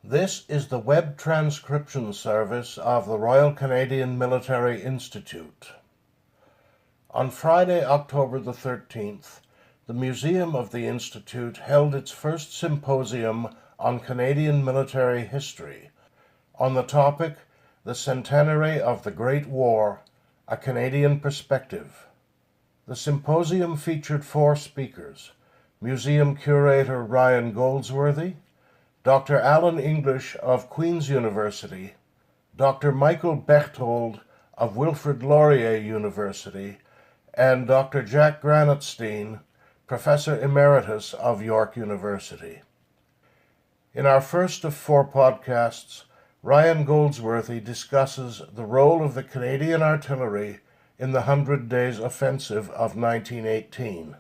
This is the web transcription service of the Royal Canadian Military Institute. On Friday, October the 13th, the Museum of the Institute held its first symposium on Canadian military history on the topic, The Centenary of the Great War, A Canadian Perspective. The symposium featured 4 speakers: Museum Curator Ryan Goldsworthy, Dr. Alan English of Queen's University, Dr. Michael Bechtold of Wilfrid Laurier University, and Dr. Jack Granatstein, Professor Emeritus of York University. In our first of 4 podcasts, Ryan Goldsworthy discusses the role of the Canadian artillery in the 100 Days Offensive of 1918.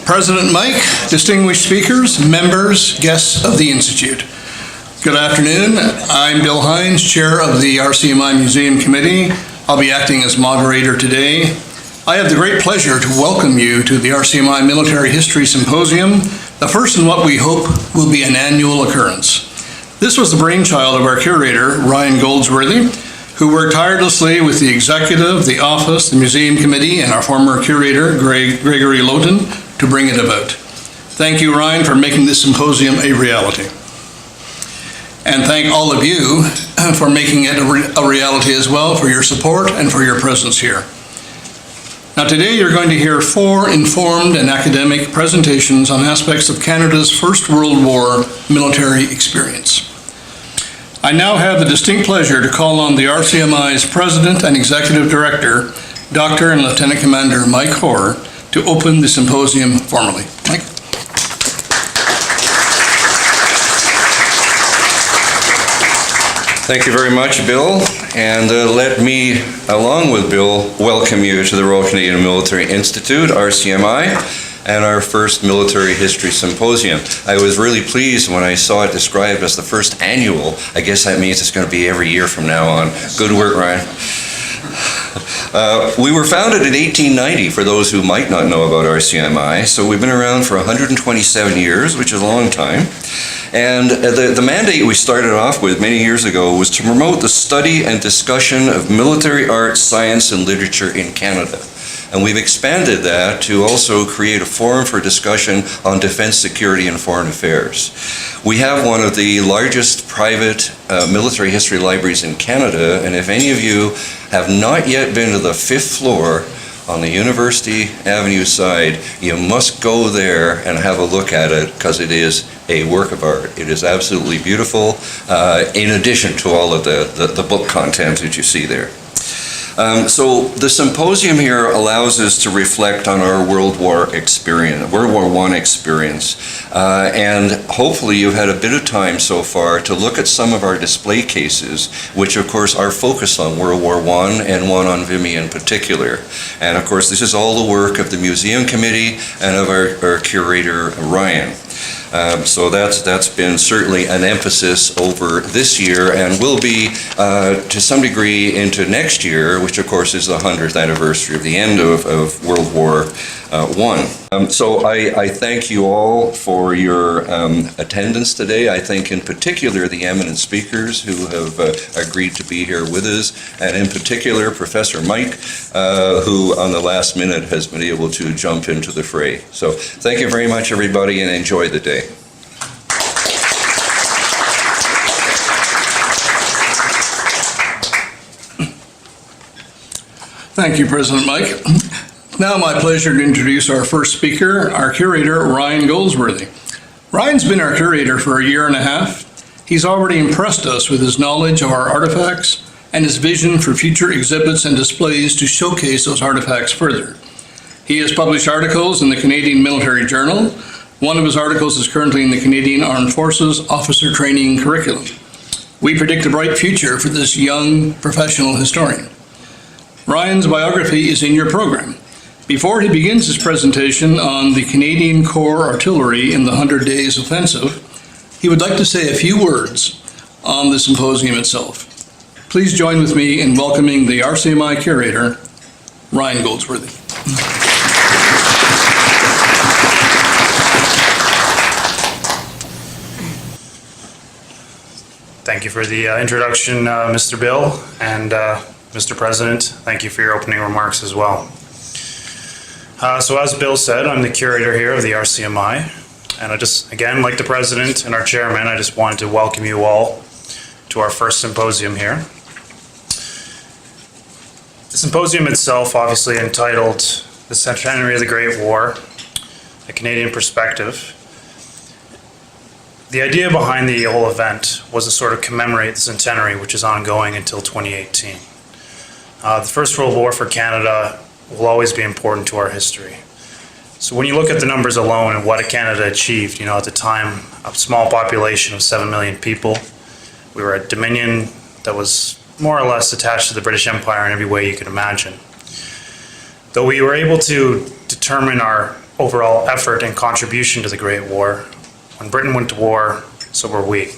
President Mike, distinguished speakers, members, guests of the Institute. Good afternoon. I'm Bill Hines, Chair of the RCMI Museum Committee. I'll be acting as moderator today. I have the great pleasure to welcome you to the RCMI Military History Symposium, the first in what we hope will be an annual occurrence. This was the brainchild of our curator, Ryan Goldsworthy, who worked tirelessly with the executive, the office, the museum committee, and our former curator, Gregory Lowton, to bring it about. Thank you, Ryan, for making this symposium a reality. And thank all of you for making it a reality as well, for your support and for your presence here. Now today you're going to hear 4 informed and academic presentations on aspects of Canada's First World War military experience. I now have the distinct pleasure to call on the RCMI's President and Executive Director, Dr. and Lieutenant Commander Mike Hoare, to open the symposium formally. Mike? Thank you very much, Bill. And let me, along with Bill, welcome you to the Royal Canadian Military Institute, RCMI, and our first Military History Symposium. I was really pleased when I saw it described as the first annual. I guess that means it's going to be every year from now on. Good work, Ryan. We were founded in 1890, for those who might not know about RCMI, so we've been around for 127 years, which is a long time. And the mandate we started off with many years ago was to promote the study and discussion of military art, science, and literature in Canada. And we've expanded that to also create a forum for discussion on defense, security, and foreign affairs. We have one of the largest private military history libraries in Canada, and if any of you have not yet been to the 5th floor on the University Avenue side, you must go there and have a look at it, because it is a work of art. It is absolutely beautiful, in addition to all of the book content that you see there. So the symposium here allows us to reflect on our World War experience, World War I experience, and hopefully you've had a bit of time so far to look at some of our display cases, which of course are focused on World War I and one on Vimy in particular. And of course this is all the work of the museum committee and of our curator, Ryan. So that's been certainly an emphasis over this year, and will be to some degree into next year, which of course is the 100th anniversary of the end of World War I. So I thank you all for your attendance today. I thank in particular the eminent speakers who have agreed to be here with us, and in particular Professor Mike, who on the last minute has been able to jump into the fray. So thank you very much, everybody, and enjoy the day. Thank you, President Mike. Now my pleasure to introduce our first speaker, our curator, Ryan Goldsworthy. Ryan's been our curator for a year and a half. He's already impressed us with his knowledge of our artifacts and his vision for future exhibits and displays to showcase those artifacts further. He has published articles in the Canadian Military Journal. One of his articles is currently in the Canadian Armed Forces Officer Training Curriculum. We predict a bright future for this young professional historian. Ryan's biography is in your program. Before he begins his presentation on the Canadian Corps artillery in the 100 Days Offensive, he would like to say a few words on the symposium itself. Please join with me in welcoming the RCMI curator, Ryan Goldsworthy. Thank you for the introduction, Mr. Bill, and Mr. President, thank you for your opening remarks as well. So as Bill said, I'm the curator here of the RCMI, and I just, again, like the President and our Chairman, I just wanted to welcome you all to our first symposium here. The symposium itself, obviously entitled The Centenary of the Great War, A Canadian Perspective. The idea behind the whole event was to sort of commemorate the centenary, which is ongoing until 2018. The First World War for Canada will always be important to our history. So when you look at the numbers alone and what Canada achieved, at the time, a small population of 7 million people, we were a dominion that was more or less attached to the British Empire in every way you could imagine. Though we were able to determine our overall effort and contribution to the Great War, when Britain went to war, so were we.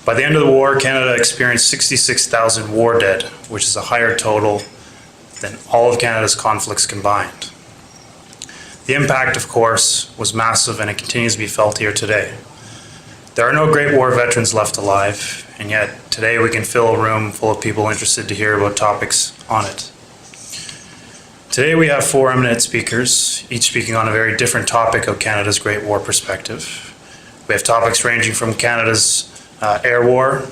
By the end of the war, Canada experienced 66,000 war dead, which is a higher total than all of Canada's conflicts combined. The impact, of course, was massive, and it continues to be felt here today. There are no Great War veterans left alive, and yet today we can fill a room full of people interested to hear about topics on it. Today we have 4 eminent speakers, each speaking on a very different topic of Canada's Great War perspective. We have topics ranging from Canada's air war,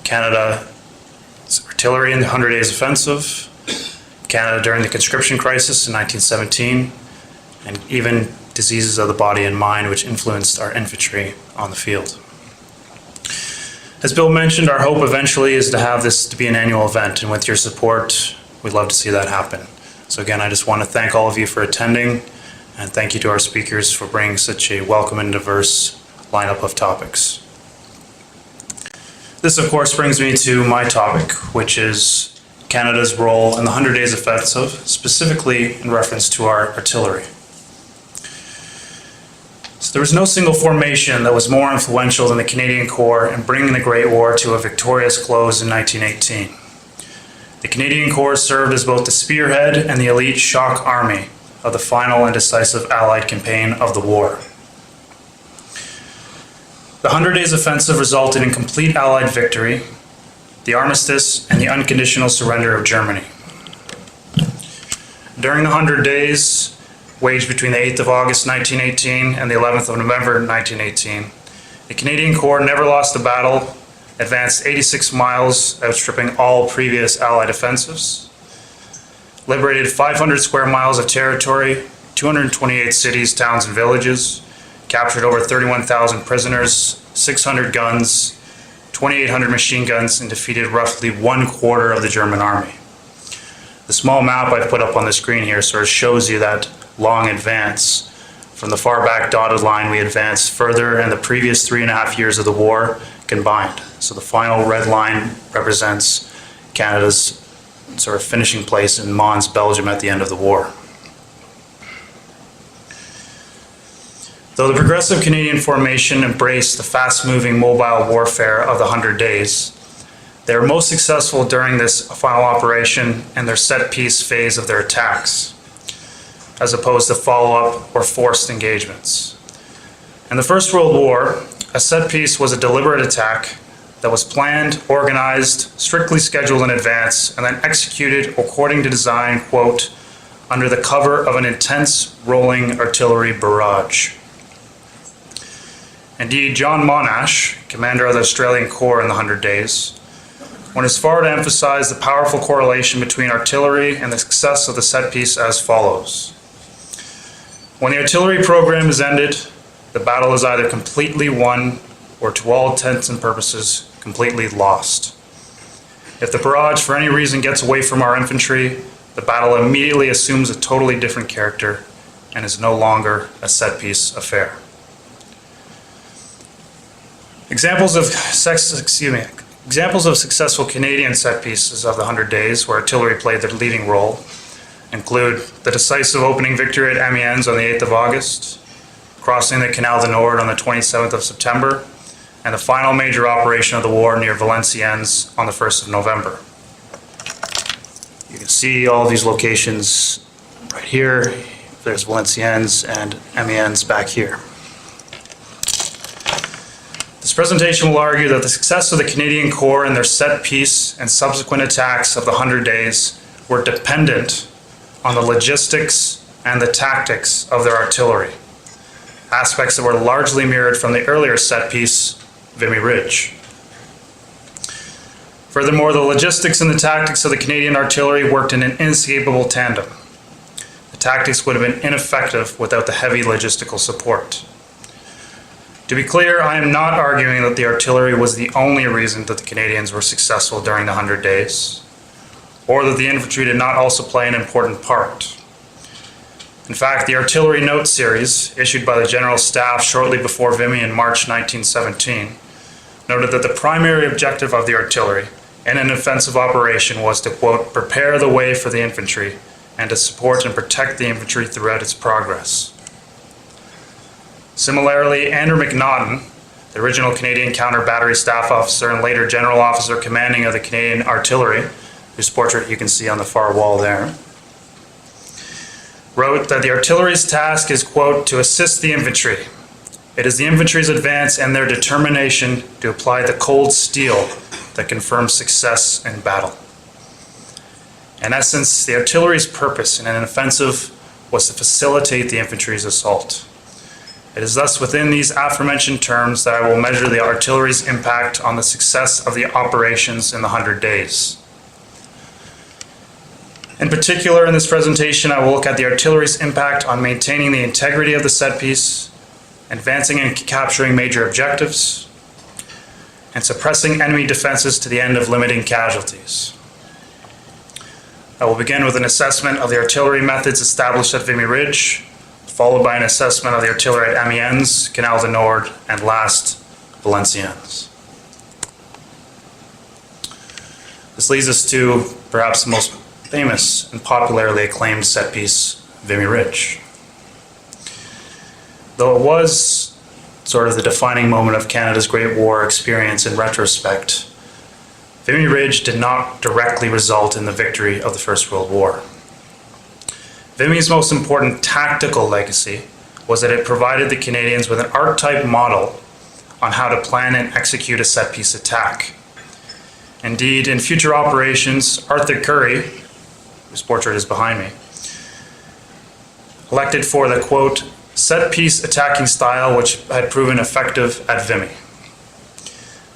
Canada's artillery in the 100 Days Offensive, Canada during the conscription crisis in 1917, and even diseases of the body and mind which influenced our infantry on the field. As Bill mentioned, our hope eventually is to have this to be an annual event, and with your support, we'd love to see that happen. So again, I just want to thank all of you for attending, and thank you to our speakers for bringing such a welcome and diverse lineup of topics. This, of course, brings me to my topic, which is Canada's role in the 100 Days Offensive, specifically in reference to our artillery. So there was no single formation that was more influential than the Canadian Corps in bringing the Great War to a victorious close in 1918. The Canadian Corps served as both the spearhead and the elite shock army of the final and decisive Allied campaign of the war. The 100 Days Offensive resulted in complete Allied victory, the armistice, and the unconditional surrender of Germany. During the 100 days, waged between the 8th of August 1918 and the 11th of November 1918, the Canadian Corps never lost a battle, advanced 86 miles, outstripping all previous Allied offensives, liberated 500 square miles of territory, 228 cities, towns, and villages, captured over 31,000 prisoners, 600 guns, 2,800 machine guns, and defeated roughly 1/4 of the German army. The small map I've put up on the screen here sort of shows you that long advance. From the far back dotted line, we advanced further in the previous 3.5 years of the war combined. So the final red line represents Canada's sort of finishing place in Mons, Belgium at the end of the war. Though the progressive Canadian formation embraced the fast-moving mobile warfare of the 100 days, they were most successful during this final operation and their set-piece phase of their attacks, as opposed to follow-up or forced engagements. In the First World War, a set-piece was a deliberate attack that was planned, organized, strictly scheduled in advance, and then executed according to design, quote, under the cover of an intense rolling artillery barrage. Indeed, John Monash, commander of the Australian Corps in the 100 Days, went as far to emphasize the powerful correlation between artillery and the success of the set piece as follows. When the artillery program is ended, the battle is either completely won or, to all intents and purposes, completely lost. If the barrage for any reason gets away from our infantry, the battle immediately assumes a totally different character and is no longer a set-piece affair. Examples of successful Canadian set pieces of the 100 Days where artillery played the leading role include the decisive opening victory at Amiens on the 8th of August, crossing the Canal du Nord on the 27th of September, and the final major operation of the war near Valenciennes on the 1st of November. You can see all these locations right here. There's Valenciennes and Amiens back here. The This presentation will argue that the success of the Canadian Corps and their set piece and subsequent attacks of the 100 Days were dependent on the logistics and the tactics of their artillery, aspects that were largely mirrored from the earlier set piece, Vimy Ridge. Furthermore, the logistics and the tactics of the Canadian artillery worked in an inescapable tandem. The tactics would have been ineffective without the heavy logistical support. To be clear, I am not arguing that the artillery was the only reason that the Canadians were successful during the 100 Days, or that the infantry did not also play an important part. In fact, the Artillery Note Series, issued by the General Staff shortly before Vimy in March 1917, noted that the primary objective of the artillery in an offensive operation was to, quote, prepare the way for the infantry and to support and protect the infantry throughout its progress. Similarly, Andrew McNaughton, the original Canadian Counter-Battery Staff Officer and later General Officer commanding of the Canadian Artillery, whose portrait you can see on the far wall there, wrote that the artillery's task is, quote, to assist the infantry. It is the infantry's advance and their determination to apply the cold steel that confirms success in battle. In essence, the artillery's purpose in an offensive was to facilitate the infantry's assault. It is thus within these aforementioned terms that I will measure the artillery's impact on the success of the operations in the 100 Days. In particular, in this presentation, I will look at the artillery's impact on maintaining the integrity of the set piece, advancing and capturing major objectives, and suppressing enemy defenses to the end of limiting casualties. I will begin with an assessment of the artillery methods established at Vimy Ridge, followed by an assessment of the artillery at Amiens, Canal du Nord, and last, Valenciennes. This leads us to perhaps the most famous and popularly acclaimed set piece, Vimy Ridge. Though it was sort of the defining moment of Canada's Great War experience in retrospect, Vimy Ridge did not directly result in the victory of the First World War. Vimy's most important tactical legacy was that it provided the Canadians with an archetype model on how to plan and execute a set-piece attack. Indeed, in future operations, Arthur Currie, whose portrait is behind me, elected for the, quote, set-piece attacking style which had proven effective at Vimy.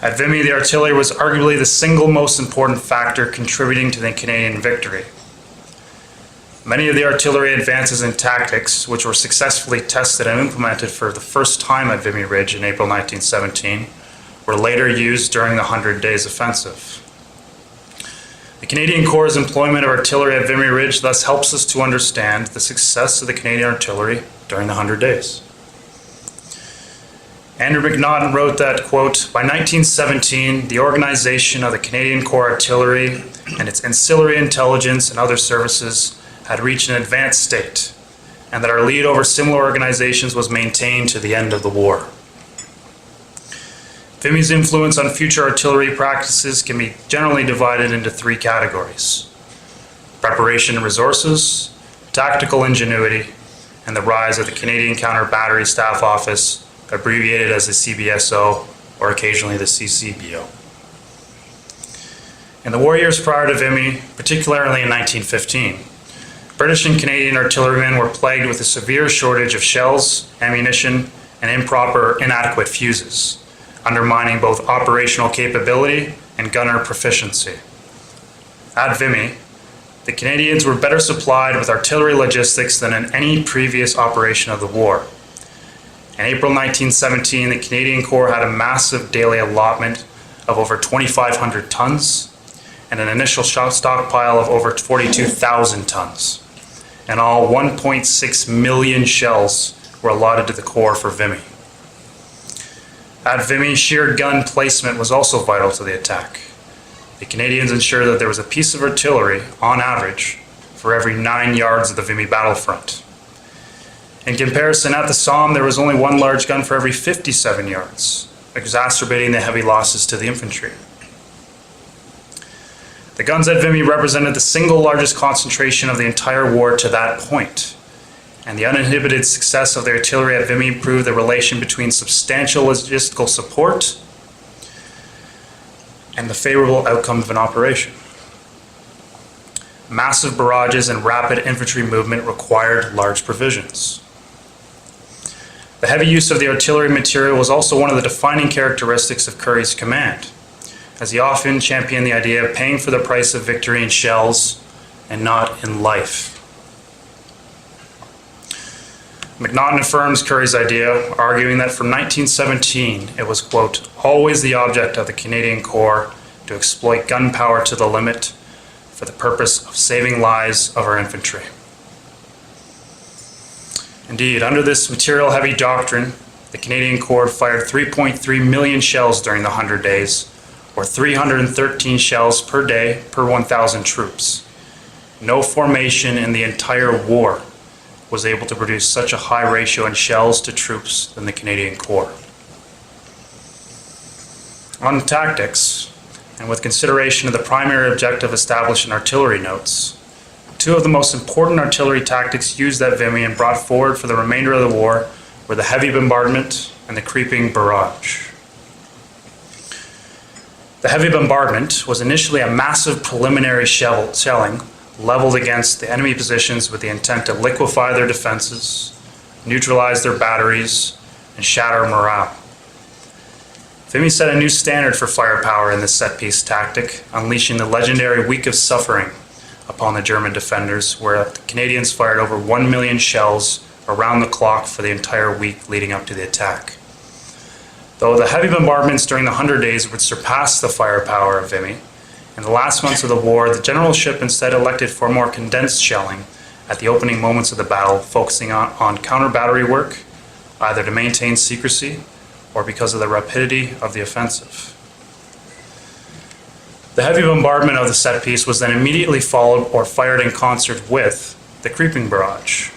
At Vimy, the artillery was arguably the single most important factor contributing to the Canadian victory. Many of the artillery advances and tactics, which were successfully tested and implemented for the first time at Vimy Ridge in April 1917, were later used during the 100 Days offensive. The Canadian Corps' employment of artillery at Vimy Ridge thus helps us to understand the success of the Canadian artillery during the 100 Days. Andrew McNaughton wrote that, quote, by 1917, the organization of the Canadian Corps Artillery and its ancillary intelligence and other services had reached an advanced state, and that our lead over similar organizations was maintained to the end of the war. Vimy's influence on future artillery practices can be generally divided into three categories: preparation and resources, tactical ingenuity, and the rise of the Canadian Counter-Battery Staff Office, abbreviated as the CBSO or occasionally the CCBO. In the war years prior to Vimy, particularly in 1915, British and Canadian artillerymen were plagued with a severe shortage of shells, ammunition, and inadequate fuses, undermining both operational capability and gunner proficiency. At Vimy, the Canadians were better supplied with artillery logistics than in any previous operation of the war. In April 1917, the Canadian Corps had a massive daily allotment of over 2,500 tons and an initial stockpile of over 42,000 tons. In all, 1.6 million shells were allotted to the Corps for Vimy. At Vimy, sheer gun placement was also vital to the attack. The Canadians ensured that there was a piece of artillery, on average, for every 9 yards of the Vimy battlefront. In comparison, at the Somme, there was only one large gun for every 57 yards, exacerbating the heavy losses to the infantry. The guns at Vimy represented the single largest concentration of the entire war to that point, and the uninhibited success of the artillery at Vimy proved the relation between substantial logistical support and the favorable outcome of an operation. Massive barrages and rapid infantry movement required large provisions. The heavy use of the artillery material was also one of the defining characteristics of Currie's command, as he often championed the idea of paying for the price of victory in shells and not in life. MacNaughton affirms Currie's idea, arguing that from 1917 it was, quote, always the object of the Canadian Corps to exploit gun power to the limit for the purpose of saving lives of our infantry. Indeed, under this material-heavy doctrine, the Canadian Corps fired 3.3 million shells during the 100 days, or 313 shells per day per 1,000 troops. No formation in the entire war was able to produce such a high ratio in shells to troops than the Canadian Corps. On tactics, and with consideration of the primary objective established in artillery notes, two of the most important artillery tactics used at Vimy and brought forward for the remainder of the war were the heavy bombardment and the creeping barrage. The heavy bombardment was initially a massive preliminary shelling leveled against the enemy positions with the intent to liquefy their defenses, neutralize their batteries, and shatter morale. Vimy set a new standard for firepower in this set-piece tactic, unleashing the legendary Week of Suffering upon the German defenders, where the Canadians fired over 1 million shells around the clock for the entire week leading up to the attack. Though the heavy bombardments during the 100 days would surpass the firepower of Vimy, in the last months of the war, the generalship instead elected for more condensed shelling at the opening moments of the battle, focusing on counter-battery work, either to maintain secrecy or because of the rapidity of the offensive. The heavy bombardment of the set piece was then immediately followed or fired in concert with the creeping barrage.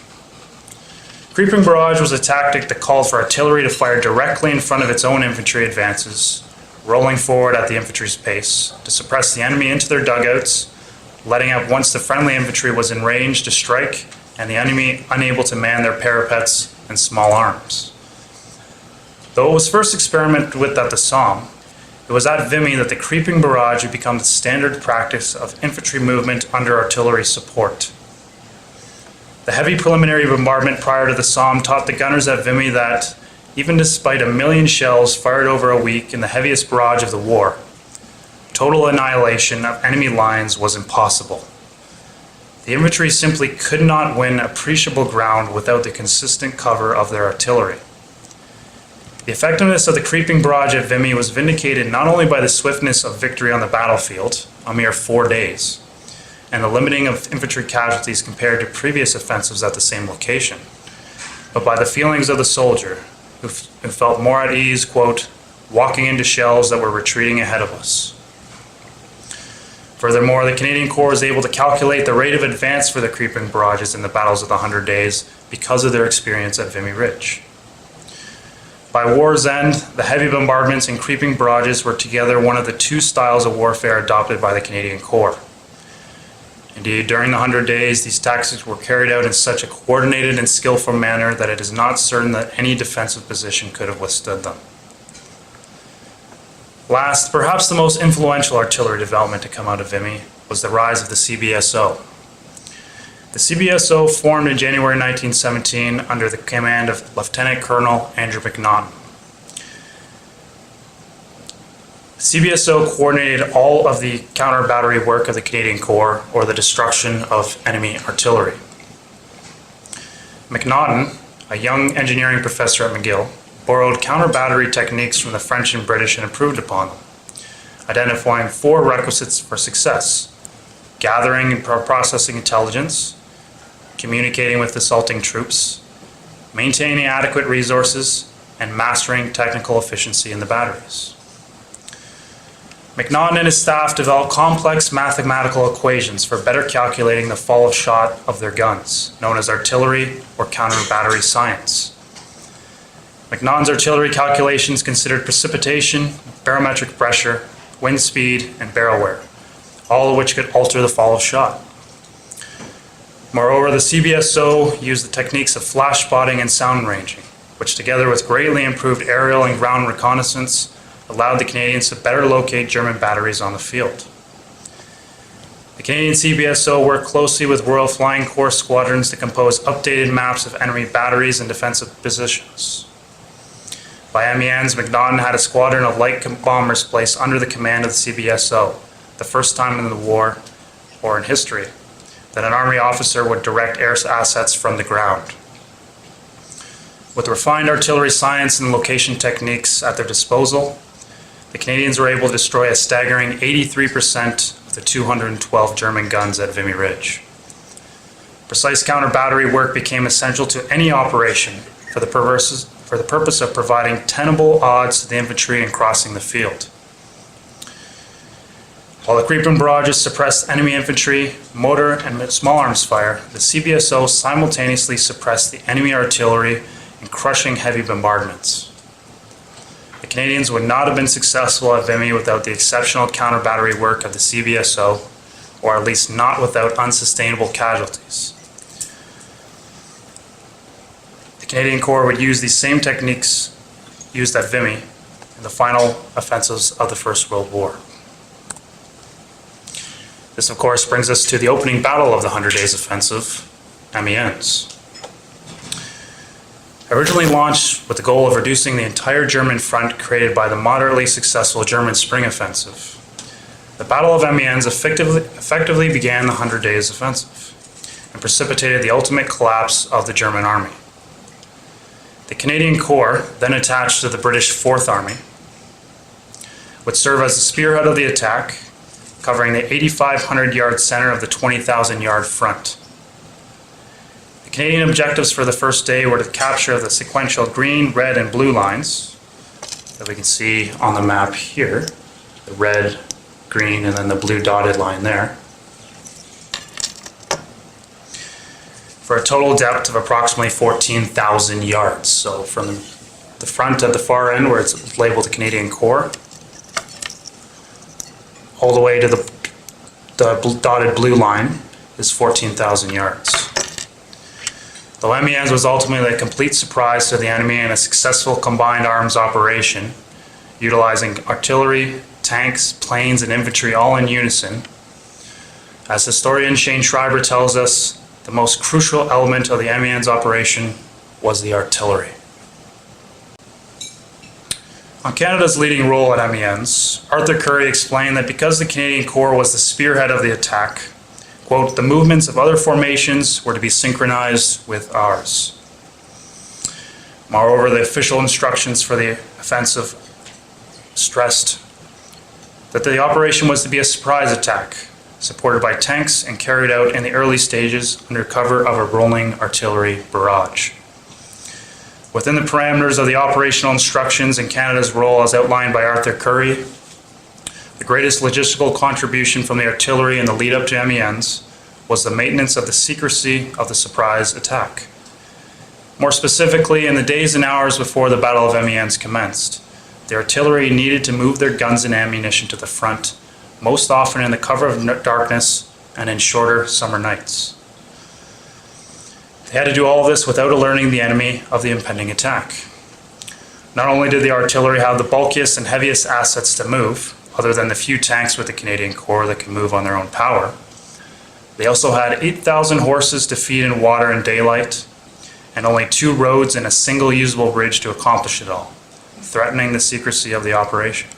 Creeping barrage was a tactic that called for artillery to fire directly in front of its own infantry advances, rolling forward at the infantry's pace to suppress the enemy into their dugouts, letting up once the friendly infantry was in range to strike and the enemy unable to man their parapets and small arms. Though it was first experimented with at the Somme, it was at Vimy that the creeping barrage had become the standard practice of infantry movement under artillery support. The heavy preliminary bombardment prior to the Somme taught the gunners at Vimy that, even despite 1 million shells fired over a week in the heaviest barrage of the war, total annihilation of enemy lines was impossible. The infantry simply could not win appreciable ground without the consistent cover of their artillery. The effectiveness of the creeping barrage at Vimy was vindicated not only by the swiftness of victory on the battlefield, a mere 4 days, and the limiting of infantry casualties compared to previous offensives at the same location, but by the feelings of the soldier, who felt more at ease, quote, walking into shells that were retreating ahead of us. Furthermore, the Canadian Corps was able to calculate the rate of advance for the creeping barrages in the battles of the 100 days because of their experience at Vimy Ridge. By war's end, the heavy bombardments and creeping barrages were together one of the two styles of warfare adopted by the Canadian Corps. Indeed, during the 100 days, these tactics were carried out in such a coordinated and skillful manner that it is not certain that any defensive position could have withstood them. Last, perhaps the most influential artillery development to come out of Vimy was the rise of the CBSO. The CBSO formed in January 1917 under the command of Lieutenant Colonel Andrew MacNaughton. The CBSO coordinated all of the counter-battery work of the Canadian Corps, or the destruction of enemy artillery. MacNaughton, a young engineering professor at McGill, borrowed counter-battery techniques from the French and British and improved upon them, identifying 4 requisites for success: gathering and processing intelligence, communicating with assaulting troops, maintaining adequate resources, and mastering technical efficiency in the batteries. MacNaughton and his staff developed complex mathematical equations for better calculating the fall of shot of their guns, known as artillery or counter-battery science. MacNaughton's artillery calculations considered precipitation, barometric pressure, wind speed, and barrel wear, all of which could alter the fall of shot. Moreover, the CBSO used the techniques of flash spotting and sound ranging, which together with greatly improved aerial and ground reconnaissance allowed the Canadians to better locate German batteries on the field. The Canadian CBSO worked closely with Royal Flying Corps squadrons to compose updated maps of enemy batteries and defensive positions. By Amiens, MacNaughton had a squadron of light bombers placed under the command of the CBSO, the first time in the war, or in history, that an Army officer would direct air assets from the ground. With refined artillery science and location techniques at their disposal, the Canadians were able to destroy a staggering 83% of the 212 German guns at Vimy Ridge. Precise counter-battery work became essential to any operation for the purpose of providing tenable odds to the infantry in crossing the field. While the creeping barrages suppressed enemy infantry, motor, and small arms fire, the CBSO simultaneously suppressed the enemy artillery in crushing heavy bombardments. The Canadians would not have been successful at Vimy without the exceptional counter-battery work of the CBSO, or at least not without unsustainable casualties. The Canadian Corps would use these same techniques used at Vimy in the final offensives of the First World War. This, of course, brings us to the opening battle of the 100 Days Offensive, Amiens. Originally launched with the goal of reducing the entire German front created by the moderately successful German Spring Offensive, the Battle of Amiens effectively began the 100 Days Offensive and precipitated the ultimate collapse of the German army. The Canadian Corps, then attached to the British Fourth Army, would serve as the spearhead of the attack, covering the 8,500-yard center of the 20,000-yard front. The Canadian objectives for the first day were to capture the sequential green, red, and blue lines that we can see on the map here, the red, green, and then the blue dotted line there, for a total depth of approximately 14,000 yards. So from the front at the far end where it's labeled the Canadian Corps, all the way to the dotted blue line is 14,000 yards. Though Amiens was ultimately a complete surprise to the enemy in a successful combined arms operation, utilizing artillery, tanks, planes, and infantry all in unison, as historian Shane Schreiber tells us, the most crucial element of the Amiens operation was the artillery. On Canada's leading role at Amiens, Arthur Currie explained that because the Canadian Corps was the spearhead of the attack, quote, the movements of other formations were to be synchronized with ours. Moreover, the official instructions for the offensive stressed that the operation was to be a surprise attack, supported by tanks and carried out in the early stages under cover of a rolling artillery barrage. Within the parameters of the operational instructions and Canada's role as outlined by Arthur Currie, the greatest logistical contribution from the artillery in the lead-up to Amiens was the maintenance of the secrecy of the surprise attack. More specifically, in the days and hours before the Battle of Amiens commenced, the artillery needed to move their guns and ammunition to the front, most often in the cover of darkness and in shorter summer nights. They had to do all of this without alerting the enemy of the impending attack. Not only did the artillery have the bulkiest and heaviest assets to move, other than the few tanks with the Canadian Corps that can move on their own power, they also had 8,000 horses to feed in water in daylight, and only 2 roads and a single usable bridge to accomplish it all, threatening the secrecy of the operation.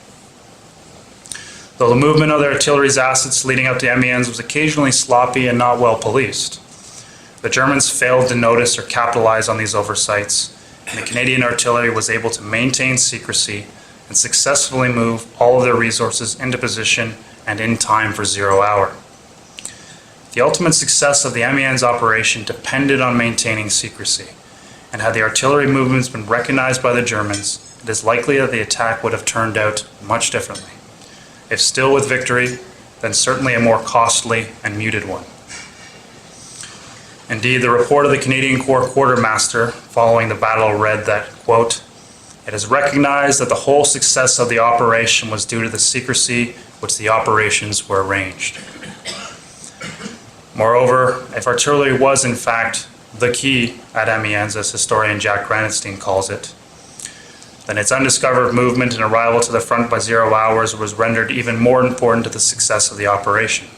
Though the movement of the artillery's assets leading up to Amiens was occasionally sloppy and not well policed, the Germans failed to notice or capitalize on these oversights, and the Canadian artillery was able to maintain secrecy and successfully move all of their resources into position and in time for 0 hour. The ultimate success of the Amiens operation depended on maintaining secrecy, and had the artillery movements been recognized by the Germans, it is likely that the attack would have turned out much differently. If still with victory, then certainly a more costly and muted one. Indeed, the report of the Canadian Corps quartermaster following the battle read that, quote, it is recognized that the whole success of the operation was due to the secrecy which the operations were arranged. Moreover, if artillery was in fact the key at Amiens, as historian Jack Granitstein calls it, then its undiscovered movement and arrival to the front by 0 hours was rendered even more important to the success of the operation.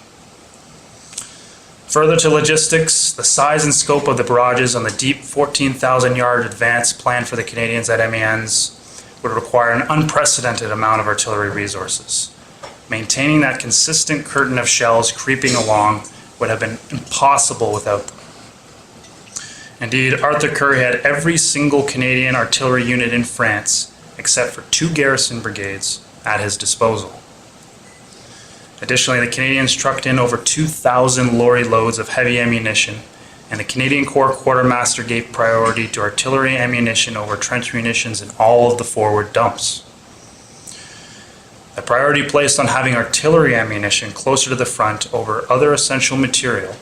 Further to logistics, the size and scope of the barrages on the deep 14,000-yard advance planned for the Canadians at Amiens would require an unprecedented amount of artillery resources. Maintaining that consistent curtain of shells creeping along would have been impossible without them. Indeed, Arthur Currie had every single Canadian artillery unit in France, except for 2 garrison brigades, at his disposal. Additionally, the Canadians trucked in over 2,000 lorry loads of heavy ammunition, and the Canadian Corps quartermaster gave priority to artillery ammunition over trench munitions in all of the forward dumps. The priority placed on having artillery ammunition closer to the front over other essential material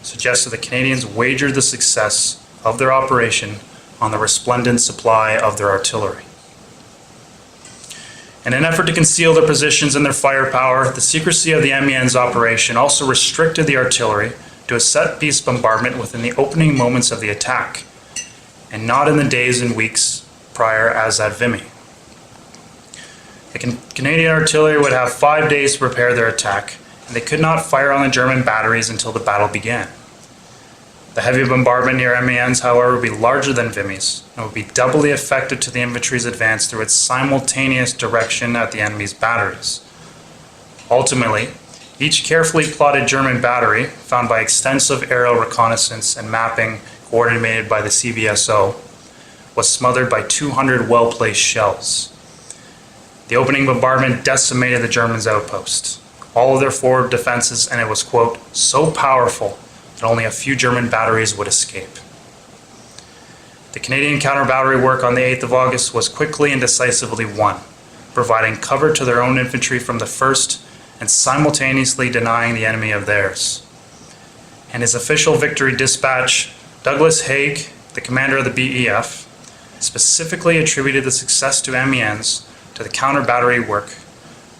suggests that the Canadians wagered the success of their operation on the resplendent supply of their artillery. In an effort to conceal their positions and their firepower, the secrecy of the Amiens operation also restricted the artillery to a set-piece bombardment within the opening moments of the attack, and not in the days and weeks prior as at Vimy. The Canadian artillery would have 5 days to prepare their attack, and they could not fire on the German batteries until the battle began. The heavy bombardment near Amiens, however, would be larger than Vimy's, and would be doubly effective to the infantry's advance through its simultaneous direction at the enemy's batteries. Ultimately, each carefully plotted German battery, found by extensive aerial reconnaissance and mapping coordinated by the CBSO, was smothered by 200 well-placed shells. The opening bombardment decimated the Germans' outpost, all of their forward defenses, and it was, quote, so powerful that only a few German batteries would escape. The Canadian counter-battery work on the 8th of August was quickly and decisively won, providing cover to their own infantry from the first and simultaneously denying the enemy of theirs. In his official victory dispatch, Douglas Haig, the commander of the BEF, specifically attributed the success to Amiens to the counter-battery work,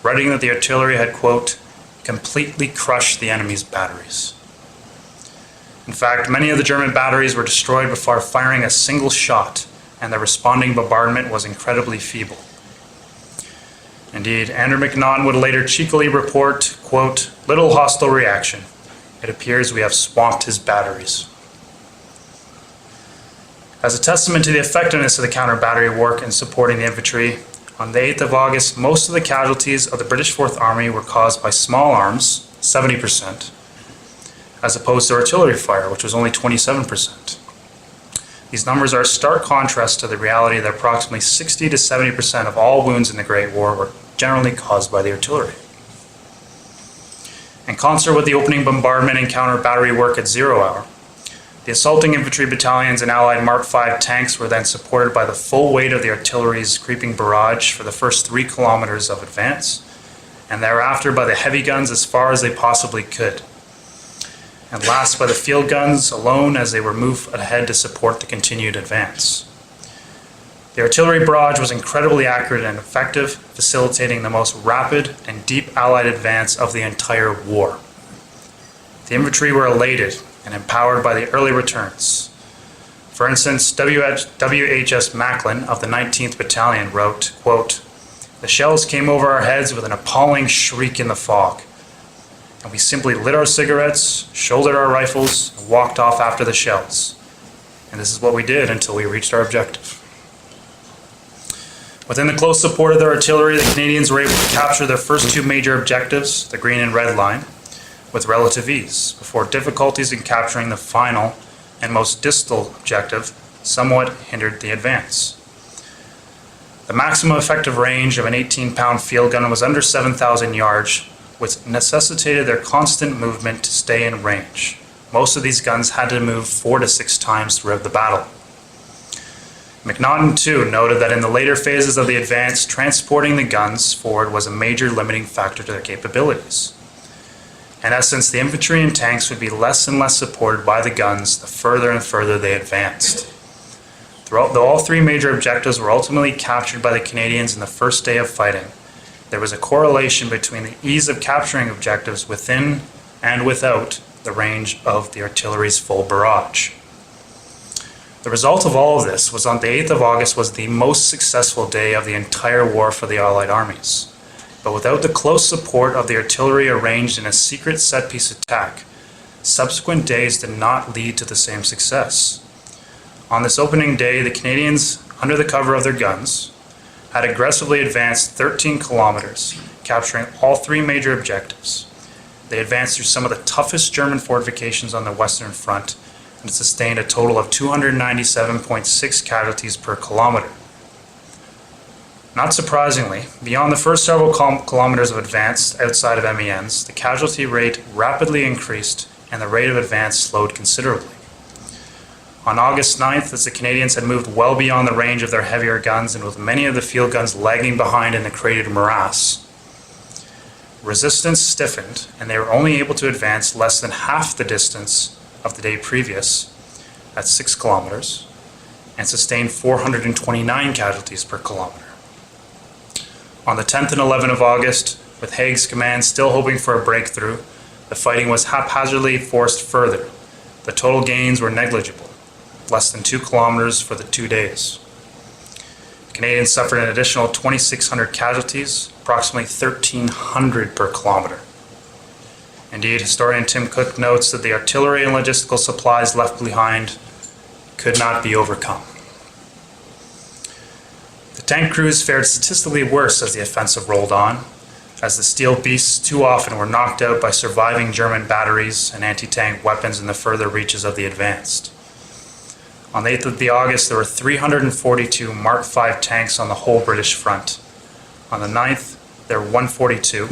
writing that the artillery had, quote, completely crushed the enemy's batteries. In fact, many of the German batteries were destroyed before firing a single shot, and the responding bombardment was incredibly feeble. Indeed, Andrew McNaughton would later cheekily report, quote, little hostile reaction. It appears we have swamped his batteries. As a testament to the effectiveness of the counter-battery work in supporting the infantry, on the 8th of August, most of the casualties of the British Fourth Army were caused by small arms, 70%, as opposed to artillery fire, which was only 27%. These numbers are a stark contrast to the reality that approximately 60 to 70% of all wounds in the Great War were generally caused by the artillery. In concert with the opening bombardment and counter-battery work at 0 hour, the assaulting infantry battalions and Allied Mark V tanks were then supported by the full weight of the artillery's creeping barrage for the first 3 kilometers of advance, and thereafter by the heavy guns as far as they possibly could, and last by the field guns alone as they were moved ahead to support the continued advance. The artillery barrage was incredibly accurate and effective, facilitating the most rapid and deep Allied advance of the entire war. The infantry were elated and empowered by the early returns. For instance, W.H.S. Macklin of the 19th Battalion wrote, quote, the shells came over our heads with an appalling shriek in the fog, and we simply lit our cigarettes, shouldered our rifles, and walked off after the shells. And this is what we did until we reached our objective. Within the close support of their artillery, the Canadians were able to capture their first 2 major objectives, the Green and Red Line, with relative ease, before difficulties in capturing the final and most distal objective somewhat hindered the advance. The maximum effective range of an 18-pound field gun was under 7,000 yards, which necessitated their constant movement to stay in range. Most of these guns had to move 4 to 6 times throughout the battle. McNaughton, too, noted that in the later phases of the advance, transporting the guns forward was a major limiting factor to their capabilities. In essence, the infantry and tanks would be less and less supported by the guns the further and further they advanced. Though all 3 major objectives were ultimately captured by the Canadians in the first day of fighting, there was a correlation between the ease of capturing objectives within and without the range of the artillery's full barrage. The result of all of this was on the 8th of August was the most successful day of the entire war for the Allied armies. But without the close support of the artillery arranged in a secret set-piece attack, subsequent days did not lead to the same success. On this opening day, the Canadians, under the cover of their guns, had aggressively advanced 13 kilometers, capturing all three major objectives. They advanced through some of the toughest German fortifications on the Western Front and sustained a total of 297.6 casualties per kilometer. Not surprisingly, beyond the first several kilometers of advance outside of Amiens, the casualty rate rapidly increased and the rate of advance slowed considerably. On August 9th, as the Canadians had moved well beyond the range of their heavier guns and with many of the field guns lagging behind in the created morass, resistance stiffened and they were only able to advance less than half the distance of the day previous at 6 kilometers and sustained 429 casualties per kilometer. On the 10th and 11th of August, with Haig's command still hoping for a breakthrough, the fighting was haphazardly forced further. The total gains were negligible, less than 2 kilometers for the 2 days. The Canadians suffered an additional 2,600 casualties, approximately 1,300 per kilometer. Indeed, historian Tim Cook notes that the artillery and logistical supplies left behind could not be overcome. The tank crews fared statistically worse as the offensive rolled on, as the steel beasts too often were knocked out by surviving German batteries and anti-tank weapons in the further reaches of the advanced. On the 8th of August, there were 342 Mark V tanks on the whole British front. On the 9th, there were 142.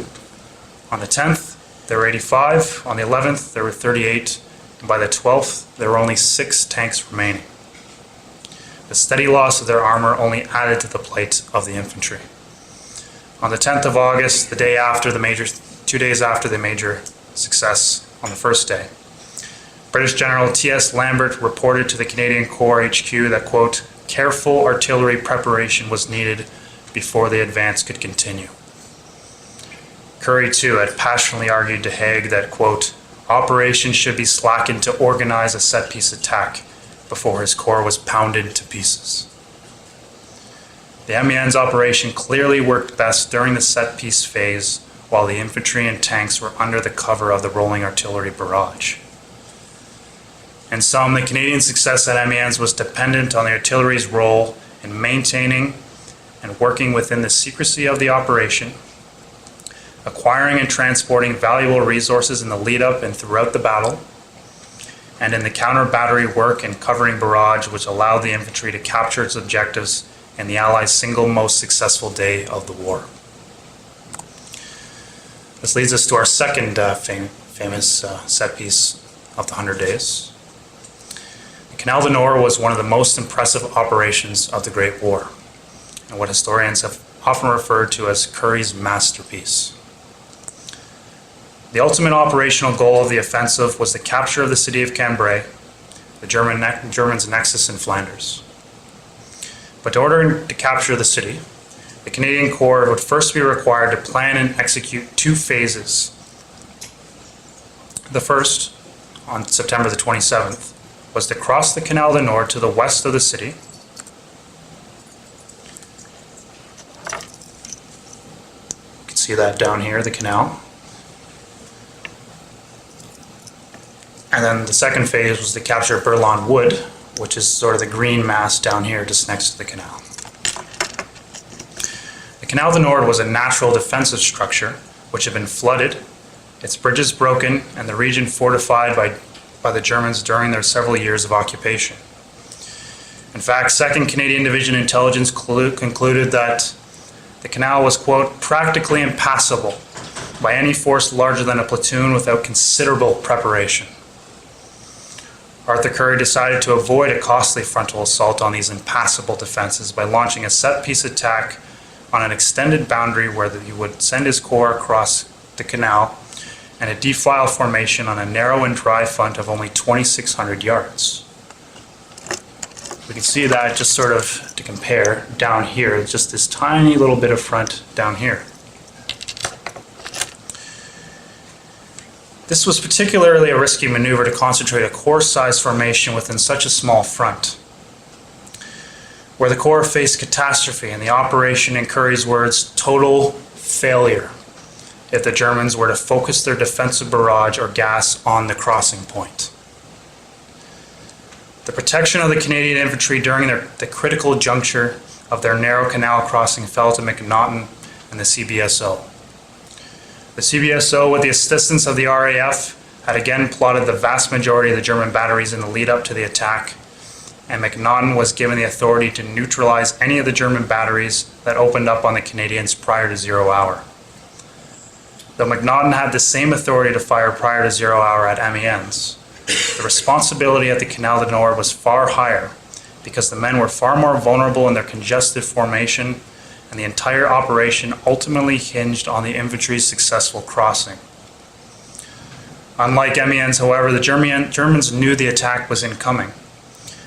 On the 10th, there were 85. On the 11th, there were 38. And by the 12th, there were only 6 tanks remaining. The steady loss of their armor only added to the plight of the infantry. On the 10th of August, 2 days after the major success on the first day, British General T.S. Lambert reported to the Canadian Corps HQ that, quote, careful artillery preparation was needed before the advance could continue. Currie, too, had passionately argued to Haig that, quote, operations should be slackened to organize a set-piece attack before his corps was pounded to pieces. The Amiens operation clearly worked best during the set-piece phase while the infantry and tanks were under the cover of the rolling artillery barrage. In sum, the Canadian success at Amiens was dependent on the artillery's role in maintaining and working within the secrecy of the operation, acquiring and transporting valuable resources in the lead-up and throughout the battle, and in the counter-battery work and covering barrage which allowed the infantry to capture its objectives in the Allies' single most successful day of the war. This leads us to our second famous set piece of the 100 Days. The Canal du Nord was one of the most impressive operations of the Great War, and what historians have often referred to as Currie's masterpiece. The ultimate operational goal of the offensive was the capture of the city of Cambrai, the Germans' nexus in Flanders. But in order to capture the city, the Canadian Corps would first be required to plan and execute 2 phases. The first, on September the 27th, was to cross the Canal du Nord to the west of the city, you can see that down here, the canal. And then the second phase was to capture Berlin Wood, which is sort of the green mass down here just next to the canal. The Canal du Nord was a natural defensive structure which had been flooded, its bridges broken, and the region fortified by the Germans during their several years of occupation. In fact, 2nd Canadian Division Intelligence concluded that the canal was, quote, practically impassable by any force larger than a platoon without considerable preparation. Arthur Currie decided to avoid a costly frontal assault on these impassable defenses by launching a set-piece attack on an extended boundary where he would send his corps across the canal and a defile formation on a narrow and dry front of only 2,600 yards. We can see that just sort of to compare down here, just this tiny little bit of front down here. This was particularly a risky maneuver to concentrate a corps-sized formation within such a small front, where the Corps faced catastrophe and the operation, in Currie's words, total failure if the Germans were to focus their defensive barrage or gas on the crossing point. The protection of the Canadian infantry during the critical juncture of their narrow canal crossing fell to MacNaughton and the CBSO. The CBSO, with the assistance of the RAF, had again plotted the vast majority of the German batteries in the lead up to the attack, and MacNaughton was given the authority to neutralize any of the German batteries that opened up on the Canadians prior to 0 hour. Though MacNaughton had the same authority to fire prior to 0 hour at Amiens, the responsibility at the Canal du Nord was far higher because the men were far more vulnerable in their congested formation, and the entire operation ultimately hinged on the infantry's successful crossing. Unlike Amiens, however, the Germans knew the attack was incoming,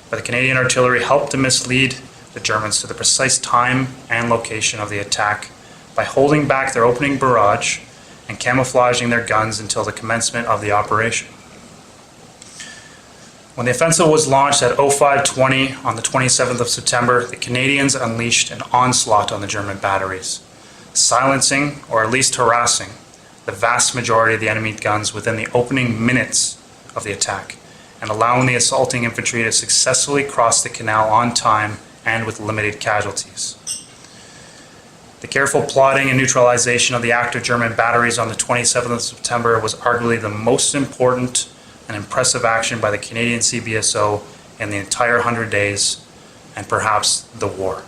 but the Canadian artillery helped to mislead the Germans to the precise time and location of the attack by holding back their opening barrage and camouflaging their guns until the commencement of the operation. When the offensive was launched at 05:20 on the 27th of September, the Canadians unleashed an onslaught on the German batteries, silencing, or at least harassing, the vast majority of the enemy guns within the opening minutes of the attack, and allowing the assaulting infantry to successfully cross the canal on time and with limited casualties. The careful plotting and neutralization of the active German batteries on the 27th of September was arguably the most important and impressive action by the Canadian CBSO in the entire 100 days, and perhaps the war.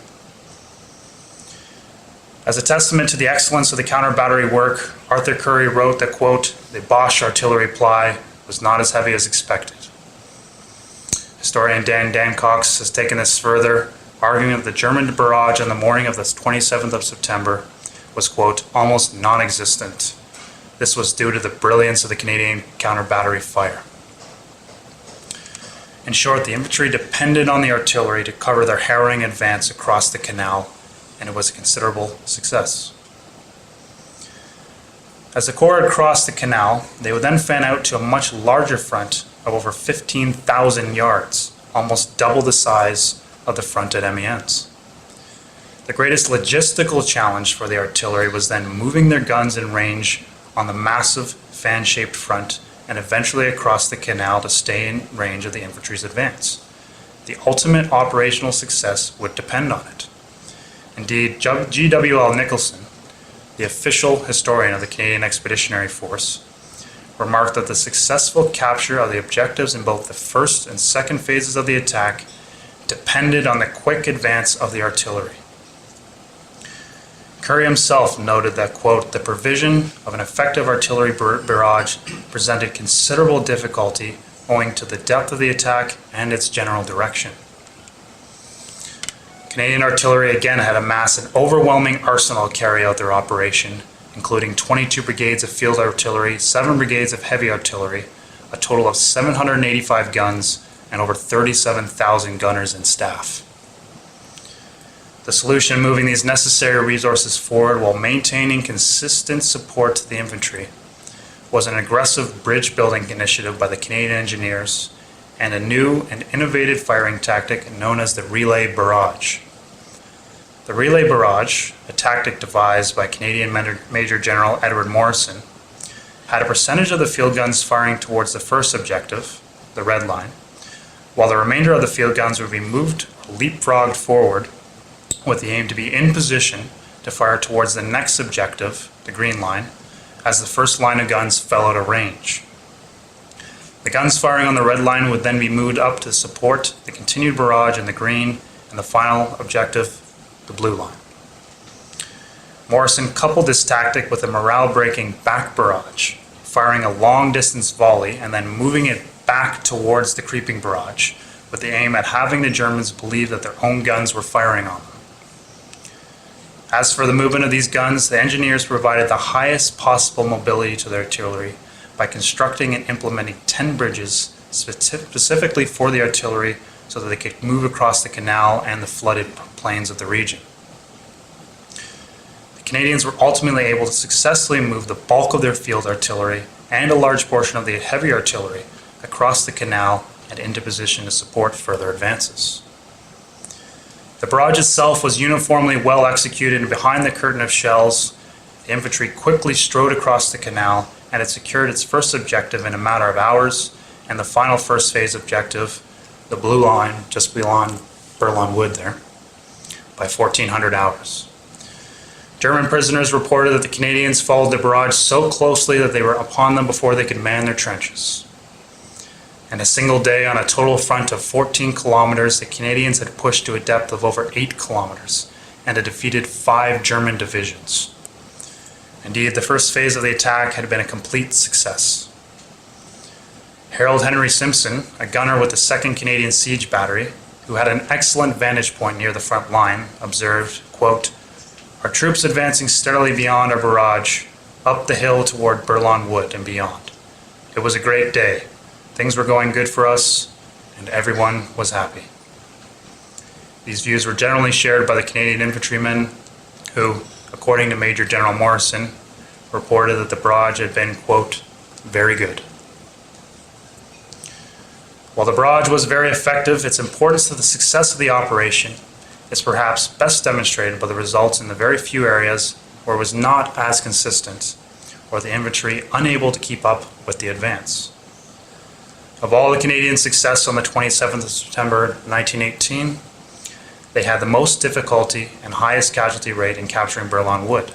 As a testament to the excellence of the counter-battery work, Arthur Currie wrote that, quote, "The Boche artillery ply was not as heavy as expected." Historian Dan Dancox has taken this further, arguing that the German barrage on the morning of the 27th of September was, quote, "almost non-existent." This was due to the brilliance of the Canadian counter-battery fire. In short, the infantry depended on the artillery to cover their harrowing advance across the canal, and it was a considerable success. As the Corps had crossed the canal, they would then fan out to a much larger front of over 15,000 yards, almost double the size of the front at Amiens. The greatest logistical challenge for the artillery was then moving their guns in range on the massive fan-shaped front and eventually across the canal to stay in range of the infantry's advance. The ultimate operational success would depend on it. Indeed, G.W.L. Nicholson, the official historian of the Canadian Expeditionary Force, remarked that the successful capture of the objectives in both the first and second phases of the attack depended on the quick advance of the artillery. Currie himself noted that, quote, "the provision of an effective artillery barrage presented considerable difficulty owing to the depth of the attack and its general direction." Canadian artillery again had amassed an overwhelming arsenal to carry out their operation, including 22 brigades of field artillery, 7 brigades of heavy artillery, a total of 785 guns, and over 37,000 gunners and staff. The solution in moving these necessary resources forward while maintaining consistent support to the infantry was an aggressive bridge building initiative by the Canadian engineers and a new and innovative firing tactic known as the relay barrage. The relay barrage, a tactic devised by Canadian Major General Edward Morrison, had a percentage of the field guns firing towards the first objective, the red line, while the remainder of the field guns would be moved or leapfrogged forward with the aim to be in position to fire towards the next objective, the green line, as the first line of guns fell out of range. The guns firing on the red line would then be moved up to support the continued barrage in the green and the final objective, the blue line. Morrison coupled this tactic with a morale-breaking back barrage, firing a long-distance volley and then moving it back towards the creeping barrage, with the aim at having the Germans believe that their own guns were firing on them. As for the movement of these guns, the engineers provided the highest possible mobility to their artillery by constructing and implementing 10 bridges specifically for the artillery so that they could move across the canal and the flooded plains of the region. The Canadians were ultimately able to successfully move the bulk of their field artillery and a large portion of the heavy artillery across the canal and into position to support further advances. The barrage itself was uniformly well executed, and behind the curtain of shells, the infantry quickly strode across the canal and had secured its first objective in a matter of hours, and the final first phase objective, the blue line just beyond Bourlon Wood there, by 1400 hours. German prisoners reported that the Canadians followed the barrage so closely that they were upon them before they could man their trenches. In a single day, on a total front of 14 kilometers, the Canadians had pushed to a depth of over 8 kilometers and had defeated 5 German divisions. Indeed, the first phase of the attack had been a complete success. Harold Henry Simpson, a gunner with the 2nd Canadian Siege Battery, who had an excellent vantage point near the front line, observed, quote, "Our troops advancing steadily beyond our barrage, up the hill toward Bourlon Wood and beyond. It was a great day. Things were going good for us, and everyone was happy." These views were generally shared by the Canadian infantrymen who, according to Major General Morrison, reported that the barrage had been, quote, "very good." While the barrage was very effective, its importance to the success of the operation is perhaps best demonstrated by the results in the very few areas where it was not as consistent, or the infantry unable to keep up with the advance. Of all the Canadian success on the 27th of September 1918, they had the most difficulty and highest casualty rate in capturing Bourlon Wood.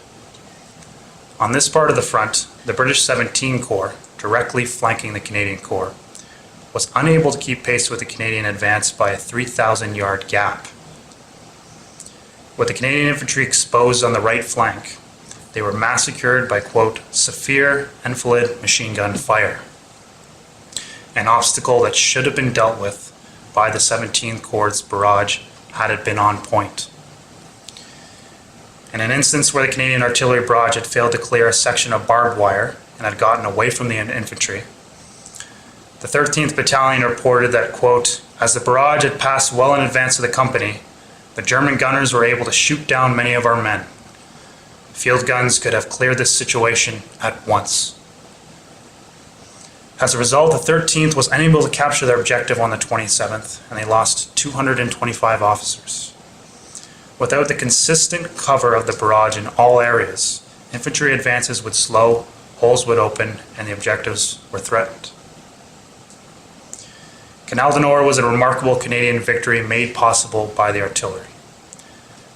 On this part of the front, the British 17 Corps, directly flanking the Canadian Corps, was unable to keep pace with the Canadian advance by a 3,000-yard gap. With the Canadian infantry exposed on the right flank, they were massacred by, quote, "severe enfilade machine gun fire," an obstacle that should have been dealt with by the 17th Corps' barrage had it been on point. In an instance where the Canadian artillery barrage had failed to clear a section of barbed wire and had gotten away from the infantry, the 13th Battalion reported that, quote, "as the barrage had passed well in advance of the company, the German gunners were able to shoot down many of our men. Field guns could have cleared this situation at once." As a result, the 13th was unable to capture their objective on the 27th, and they lost 225 officers. Without the consistent cover of the barrage in all areas, infantry advances would slow, holes would open, and the objectives were threatened. Canal du Nord was a remarkable Canadian victory made possible by the artillery.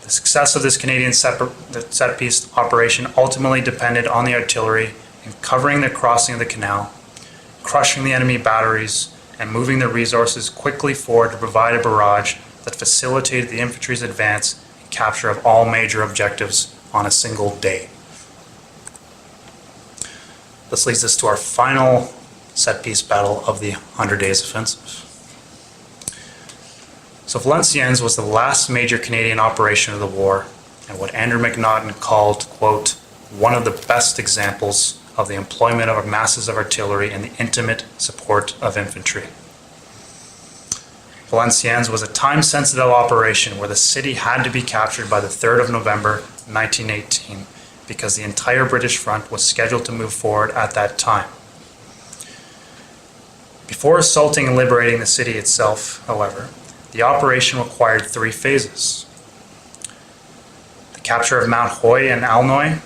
The success of this Canadian set-piece operation ultimately depended on the artillery in covering the crossing of the canal, crushing the enemy batteries, and moving the resources quickly forward to provide a barrage that facilitated the infantry's advance and capture of all major objectives on a single day. This leads us to our final set-piece battle of the 100 Days Offensive. So Valenciennes was the last major Canadian operation of the war, and what Andrew McNaughton called, quote, "one of the best examples of the employment of masses of artillery and the intimate support of infantry." Valenciennes was a time-sensitive operation where the city had to be captured by the 3rd of November 1918 because the entire British front was scheduled to move forward at that time. Before assaulting and liberating the city itself, however, the operation required 3 phases: the capture of Mount Hoy and Aulnoy,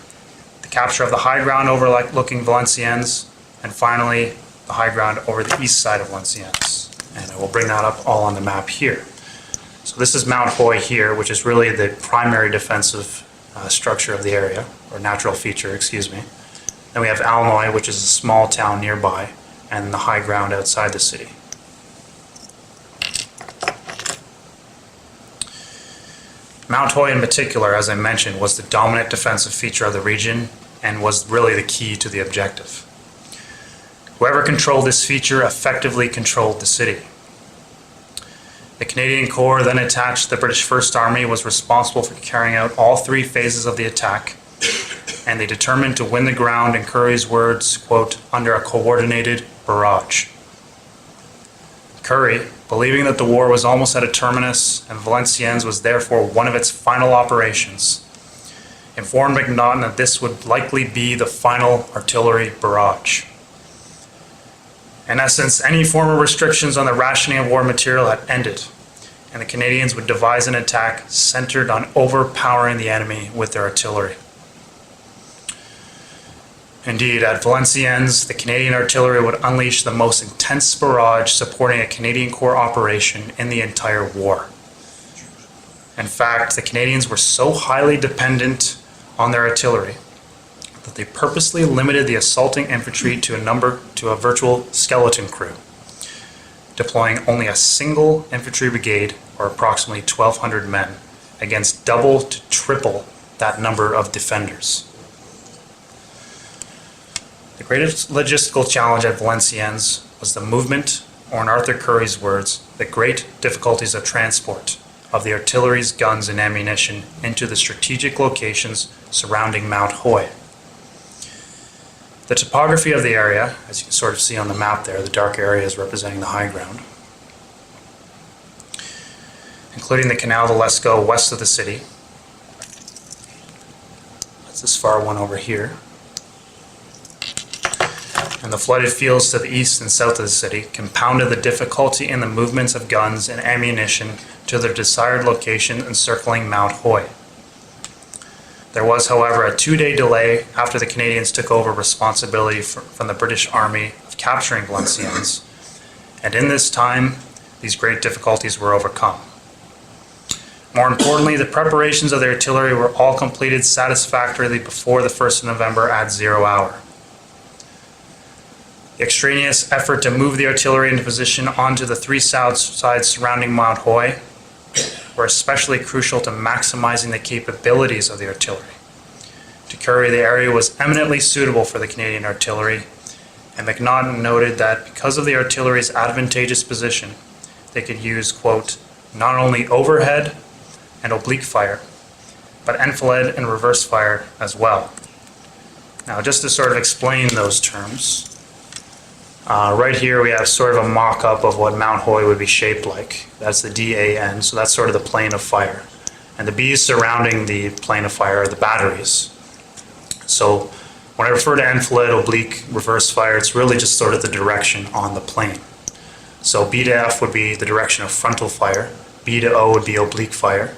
the capture of the high ground overlooking Valenciennes, and finally the high ground over the east side of Valenciennes. And I will bring that up all on the map here. So this is Mount Hoy here, which is really the primary defensive structure of the area, or natural feature, excuse me. Then we have Aulnoy, which is a small town nearby, and the high ground outside the city. Mount Hoy in particular, as I mentioned, was the dominant defensive feature of the region and was really the key to the objective. Whoever controlled this feature effectively controlled the city. The Canadian Corps, then attached to the British First Army, was responsible for carrying out all 3 phases of the attack, and they determined to win the ground, in Currie's words, quote, "under a coordinated barrage." Currie, believing that the war was almost at a terminus and Valenciennes was therefore one of its final operations, informed McNaughton that this would likely be the final artillery barrage. In essence, any form of restrictions on the rationing of war material had ended, and the Canadians would devise an attack centered on overpowering the enemy with their artillery. Indeed, at Valenciennes, the Canadian artillery would unleash the most intense barrage supporting a Canadian Corps operation in the entire war. In fact, the Canadians were so highly dependent on their artillery that they purposely limited the assaulting infantry to a virtual skeleton crew, deploying only a single infantry brigade, or approximately 1,200 men, against double to triple that number of defenders. The greatest logistical challenge at Valenciennes was the movement, or in Arthur Curry's words, the great difficulties of transport of the artillery's guns and ammunition into the strategic locations surrounding Mount Hoy. The topography of the area, as you can sort of see on the map there, the dark areas representing the high ground, including the Canal du Nord west of the city. That's this far one over here. And the flooded fields to the east and south of the city compounded the difficulty in the movements of guns and ammunition to their desired location encircling Mount Hoy. There was, however, a 2-day delay after the Canadians took over responsibility from the British Army of capturing Valenciennes, and in this time, these great difficulties were overcome. More importantly, the preparations of the artillery were all completed satisfactorily before the 1st of November at 0 hour. The extraneous effort to move the artillery into position onto the 3 sides surrounding Mount Hoy were especially crucial to maximizing the capabilities of the artillery. To Curry, the area was eminently suitable for the Canadian artillery, and MacNaughton noted that because of the artillery's advantageous position, they could use, quote, not only overhead and oblique fire, but enfilade and reverse fire as well. Now, just to sort of explain those terms, right here we have sort of a mock-up of what Mount Hoy would be shaped like. That's the DAN, so that's sort of the plane of fire. And the B's surrounding the plane of fire are the batteries. So when I refer to enfilade, oblique, reverse fire, it's really just sort of the direction on the plane. So B to F would be the direction of frontal fire, B to O would be oblique fire,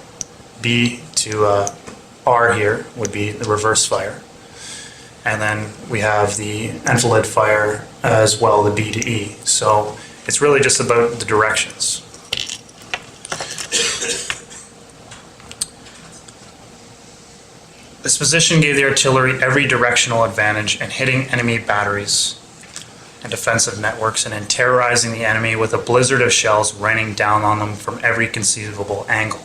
B to R here would be the reverse fire. And then we have the enfilade fire as well, the B to E. So it's really just about the directions. This position gave the artillery every directional advantage in hitting enemy batteries and defensive networks and in terrorizing the enemy with a blizzard of shells raining down on them from every conceivable angle.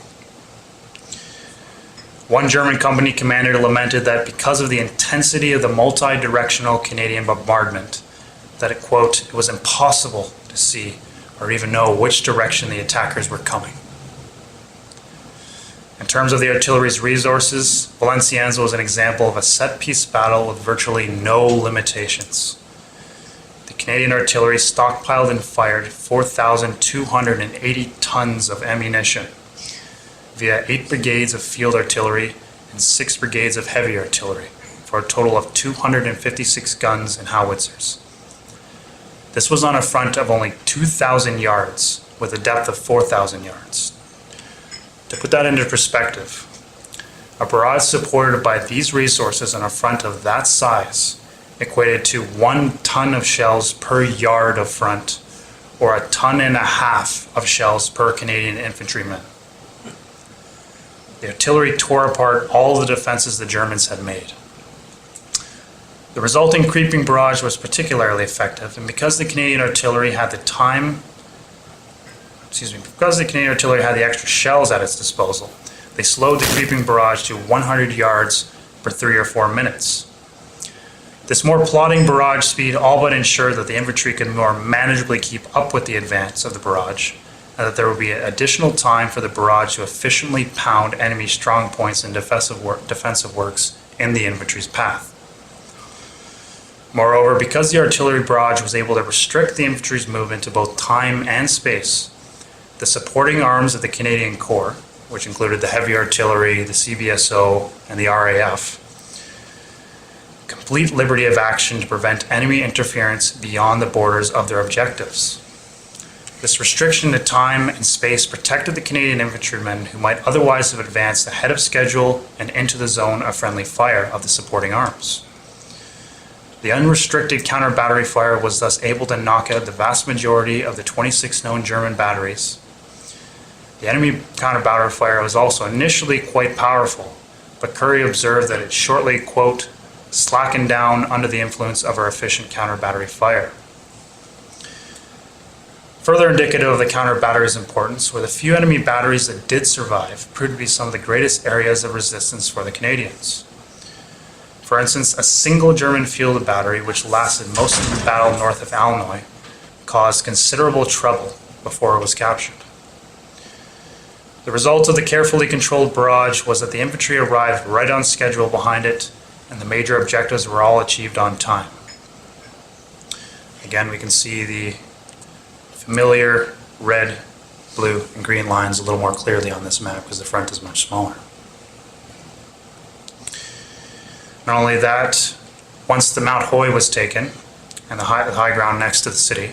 One German company commander lamented that because of the intensity of the multi-directional Canadian bombardment, that it, quote, it was impossible to see or even know which direction the attackers were coming. In terms of the artillery's resources, Valenciennes was an example of a set-piece battle with virtually no limitations. The Canadian artillery stockpiled and fired 4,280 tons of ammunition via 8 brigades of field artillery and 6 brigades of heavy artillery, for a total of 256 guns and howitzers. This was on a front of only 2,000 yards with a depth of 4,000 yards. To put that into perspective, a barrage supported by these resources on a front of that size equated to 1 ton of shells per yard of front, or 1.5 tons of shells per Canadian infantryman. The artillery tore apart all the defenses the Germans had made. The resulting creeping barrage was particularly effective, and because the Canadian artillery had the extra shells at its disposal, they slowed the creeping barrage to 100 yards per 3 or 4 minutes. This more plodding barrage speed all but ensured that the infantry could more manageably keep up with the advance of the barrage, and that there would be additional time for the barrage to efficiently pound enemy strong points and defensive works in the infantry's path. Moreover, because the artillery barrage was able to restrict the infantry's movement to both time and space, the supporting arms of the Canadian Corps, which included the heavy artillery, the CBSO, and the RAF, complete liberty of action to prevent enemy interference beyond the borders of their objectives. This restriction to time and space protected the Canadian infantrymen who might otherwise have advanced ahead of schedule and into the zone of friendly fire of the supporting arms. The unrestricted counter-battery fire was thus able to knock out the vast majority of the 26 known German batteries. The enemy counter-battery fire was also initially quite powerful, but Currie observed that it shortly, quote, slackened down under the influence of our efficient counter-battery fire. Further indicative of the counter-battery's importance were the few enemy batteries that did survive proved to be some of the greatest areas of resistance for the Canadians. For instance, a single German fielded battery, which lasted most of the battle north of Aulnoy, caused considerable trouble before it was captured. The result of the carefully controlled barrage was that the infantry arrived right on schedule behind it, and the major objectives were all achieved on time. Again, we can see the familiar red, blue, and green lines a little more clearly on this map because the front is much smaller. Not only that, once the Mount Hoy was taken, and the high ground next to the city,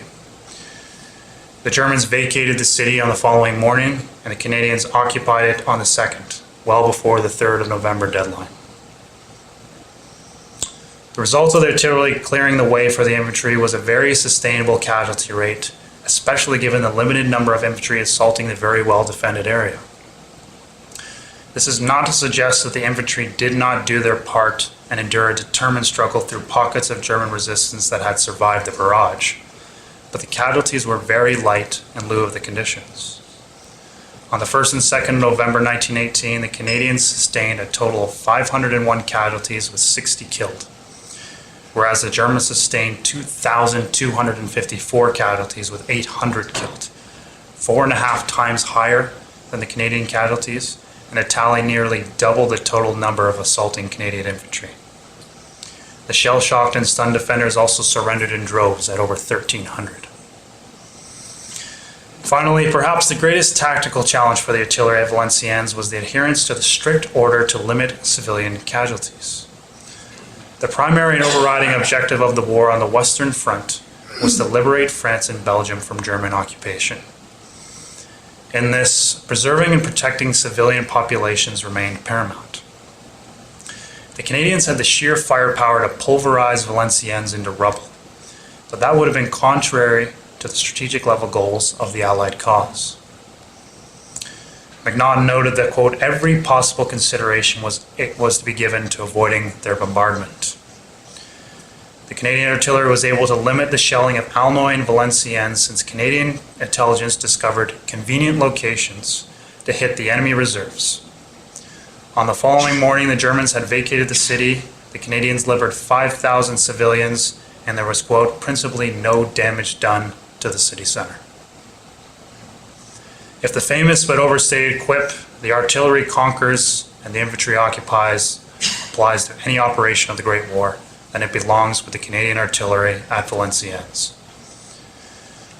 the Germans vacated the city on the following morning, and the Canadians occupied it on the 2nd, well before the 3rd of November deadline. The result of the artillery clearing the way for the infantry was a very sustainable casualty rate, especially given the limited number of infantry assaulting the very well-defended area. This is not to suggest that the infantry did not do their part and endure a determined struggle through pockets of German resistance that had survived the barrage, but the casualties were very light in lieu of the conditions. On the 1st and 2nd November 1918, the Canadians sustained a total of 501 casualties with 60 killed, whereas the Germans sustained 2,254 casualties with 800 killed, 4.5 times higher than the Canadian casualties, and a tally nearly double the total number of assaulting Canadian infantry. The shell-shocked and stunned defenders also surrendered in droves at over 1,300. Finally, perhaps the greatest tactical challenge for the artillery at Valenciennes was the adherence to the strict order to limit civilian casualties. The primary and overriding objective of the war on the Western Front was to liberate France and Belgium from German occupation. In this, preserving and protecting civilian populations remained paramount. The Canadians had the sheer firepower to pulverize Valenciennes into rubble, but that would have been contrary to the strategic level goals of the Allied cause. Macnaghten noted that, quote, every possible consideration was to be given to avoiding their bombardment. The Canadian artillery was able to limit the shelling of Aulnoy and Valenciennes since Canadian intelligence discovered convenient locations to hit the enemy reserves. On the following morning, the Germans had vacated the city, the Canadians delivered 5,000 civilians, and there was, quote, principally no damage done to the city center. If the famous but overstated quip, the artillery conquers and the infantry occupies, applies to any operation of the Great War, then it belongs with the Canadian artillery at Valenciennes.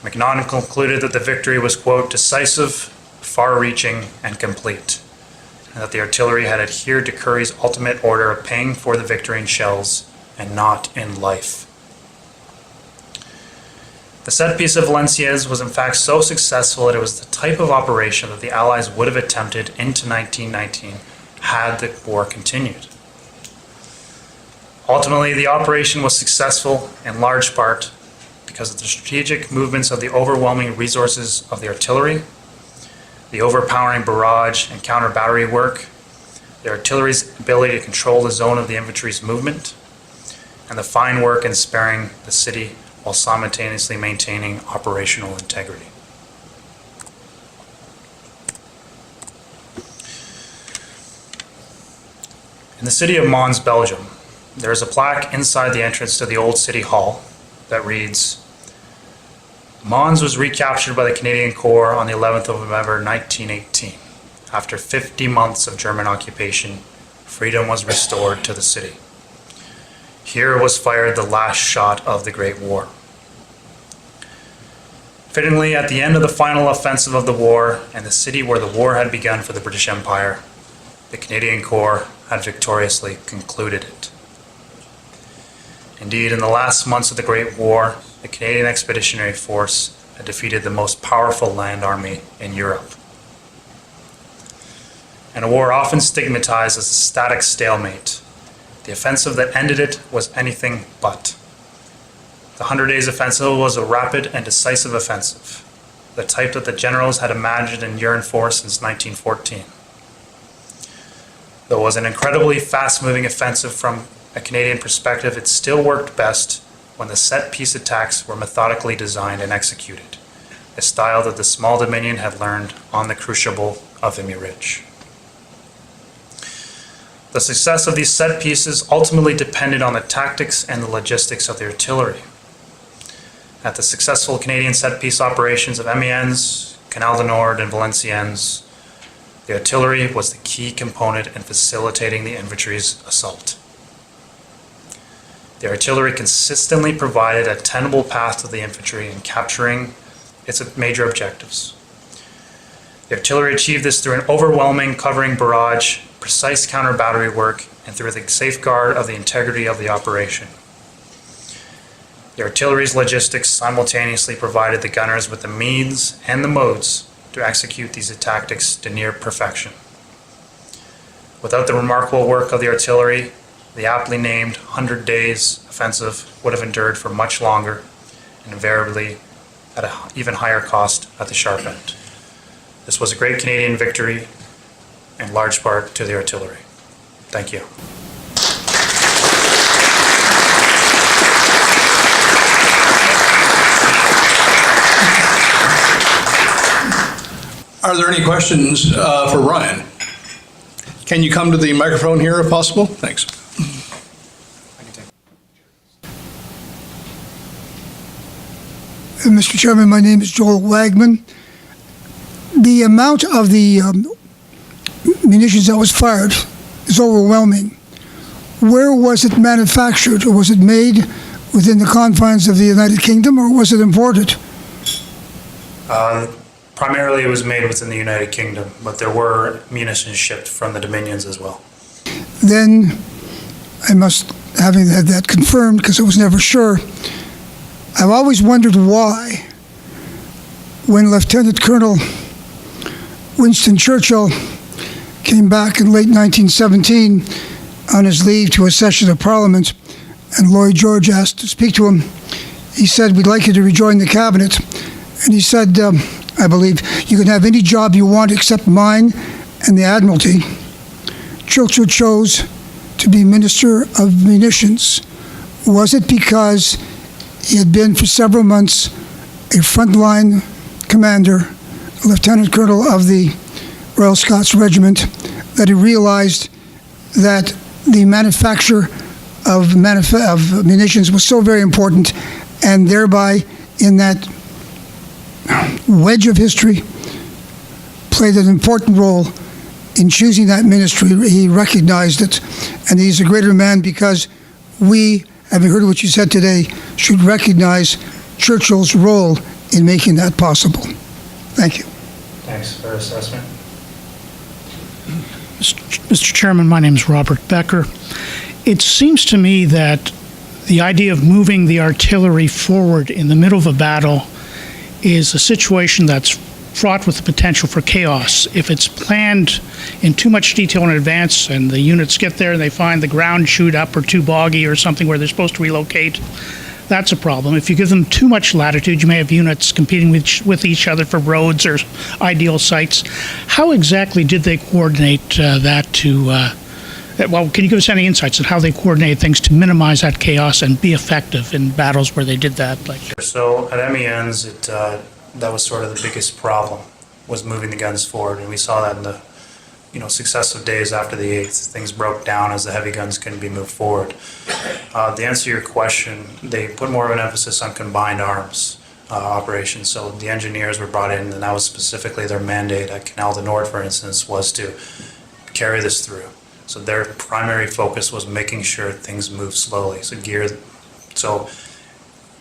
Macnaghten concluded that the victory was, quote, decisive, far-reaching, and complete, and that the artillery had adhered to Currie's ultimate order of paying for the victory in shells and not in life. The set piece of Valenciennes was in fact so successful that it was the type of operation that the Allies would have attempted into 1919 had the war continued. Ultimately, the operation was successful in large part because of the strategic movements of the overwhelming resources of the artillery, the overpowering barrage and counter-battery work, the artillery's ability to control the zone of the infantry's movement, and the fine work in sparing the city while simultaneously maintaining operational integrity. In the city of Mons, Belgium, there is a plaque inside the entrance to the old city hall that reads, Mons was recaptured by the Canadian Corps on the 11th of November 1918. After 50 months of German occupation, freedom was restored to the city. Here was fired the last shot of the Great War. Fittingly, at the end of the final offensive of the war, and the city where the war had begun for the British Empire, the Canadian Corps had victoriously concluded it. Indeed, in the last months of the Great War, the Canadian Expeditionary Force had defeated the most powerful land army in Europe. And a war often stigmatized as a static stalemate. The offensive that ended it was anything but. The 100 Days Offensive was a rapid and decisive offensive, the type that the generals had imagined and yearned for since 1914. Though it was an incredibly fast-moving offensive from a Canadian perspective, it still worked best when the set-piece attacks were methodically designed and executed, a style that the small Dominion had learned on the crucible of Vimy Ridge. The success of these set pieces ultimately depended on the tactics and the logistics of the artillery. At the successful Canadian set-piece operations of Amiens, Canal du Nord, and Valenciennes, the artillery was the key component in facilitating the infantry's assault. The artillery consistently provided a tenable path to the infantry in capturing its major objectives. The artillery achieved this through an overwhelming covering barrage, precise counter-battery work, and through the safeguard of the integrity of the operation. The artillery's logistics simultaneously provided the gunners with the means and the modes to execute these tactics to near perfection. Without the remarkable work of the artillery, the aptly named 100 Days Offensive would have endured for much longer and invariably at an even higher cost at the sharp end. This was a great Canadian victory, in large part to the artillery. Thank you. Are there any questions for Ryan? Can you come to the microphone here if possible? Thanks. Mr. Chairman, my name is Joel Wagman. The amount of the munitions that was fired is overwhelming. Where was it manufactured, or was it made within the confines of the United Kingdom, or was it imported? Primarily it was made within the United Kingdom, but there were munitions shipped from the Dominions as well. Then I must, having had that confirmed, because I was never sure, I've always wondered why, when Lieutenant Colonel Winston Churchill came back in late 1917 on his leave to a session of Parliament, and Lloyd George asked to speak to him, he said, "We'd like you to rejoin the cabinet." And he said, I believe, "You can have any job you want except mine and the Admiralty." Churchill chose to be Minister of Munitions. Was it because he had been for several months a frontline commander, a lieutenant colonel of the Royal Scots Regiment, that he realized that the manufacture of munitions was so very important, and thereby in that wedge of history played an important role in choosing that ministry? He recognized it, and he's a greater man because we, having heard what you said today, should recognize Churchill's role in making that possible. Thank you. Thanks for your assessment. Mr. Chairman, my name is Robert Becker. It seems to me that the idea of moving the artillery forward in the middle of a battle is a situation that's fraught with the potential for chaos. If it's planned in too much detail in advance and the units get there and they find the ground chewed up or too boggy or something where they're supposed to relocate, that's a problem. If you give them too much latitude, you may have units competing with each other for roads or ideal sites. How exactly did they coordinate that to, well, can you give us any insights on how they coordinated things to minimize that chaos and be effective in battles where they did that? So at Amiens, that was sort of the biggest problem, was moving the guns forward, and we saw that in the successive days after the 8th. Things broke down as the heavy guns couldn't be moved forward. To answer your question, they put more of an emphasis on combined arms operations. So the engineers were brought in, and that was specifically their mandate at Canal du Nord, for instance, was to carry this through. So their primary focus was making sure things move slowly. So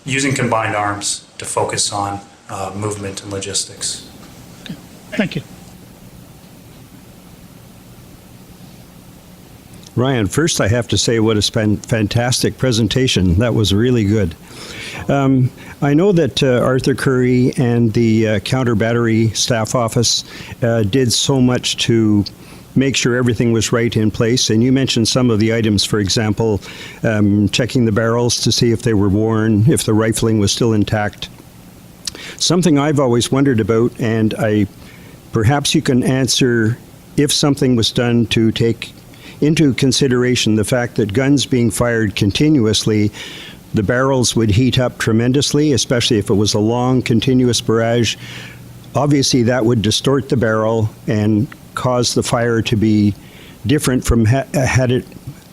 using combined arms to focus on movement and logistics. Thank you. Ryan, first I have to say what a fantastic presentation. That was really good. I know that Arthur Curry and the Counter Battery Staff Office did so much to make sure everything was right in place, and you mentioned some of the items, for example, checking the barrels to see if they were worn, if the rifling was still intact. Something I've always wondered about, and perhaps you can answer if something was done to take into consideration the fact that guns being fired continuously, the barrels would heat up tremendously, especially if it was a long, continuous barrage. Obviously, that would distort the barrel and cause the fire to be different from the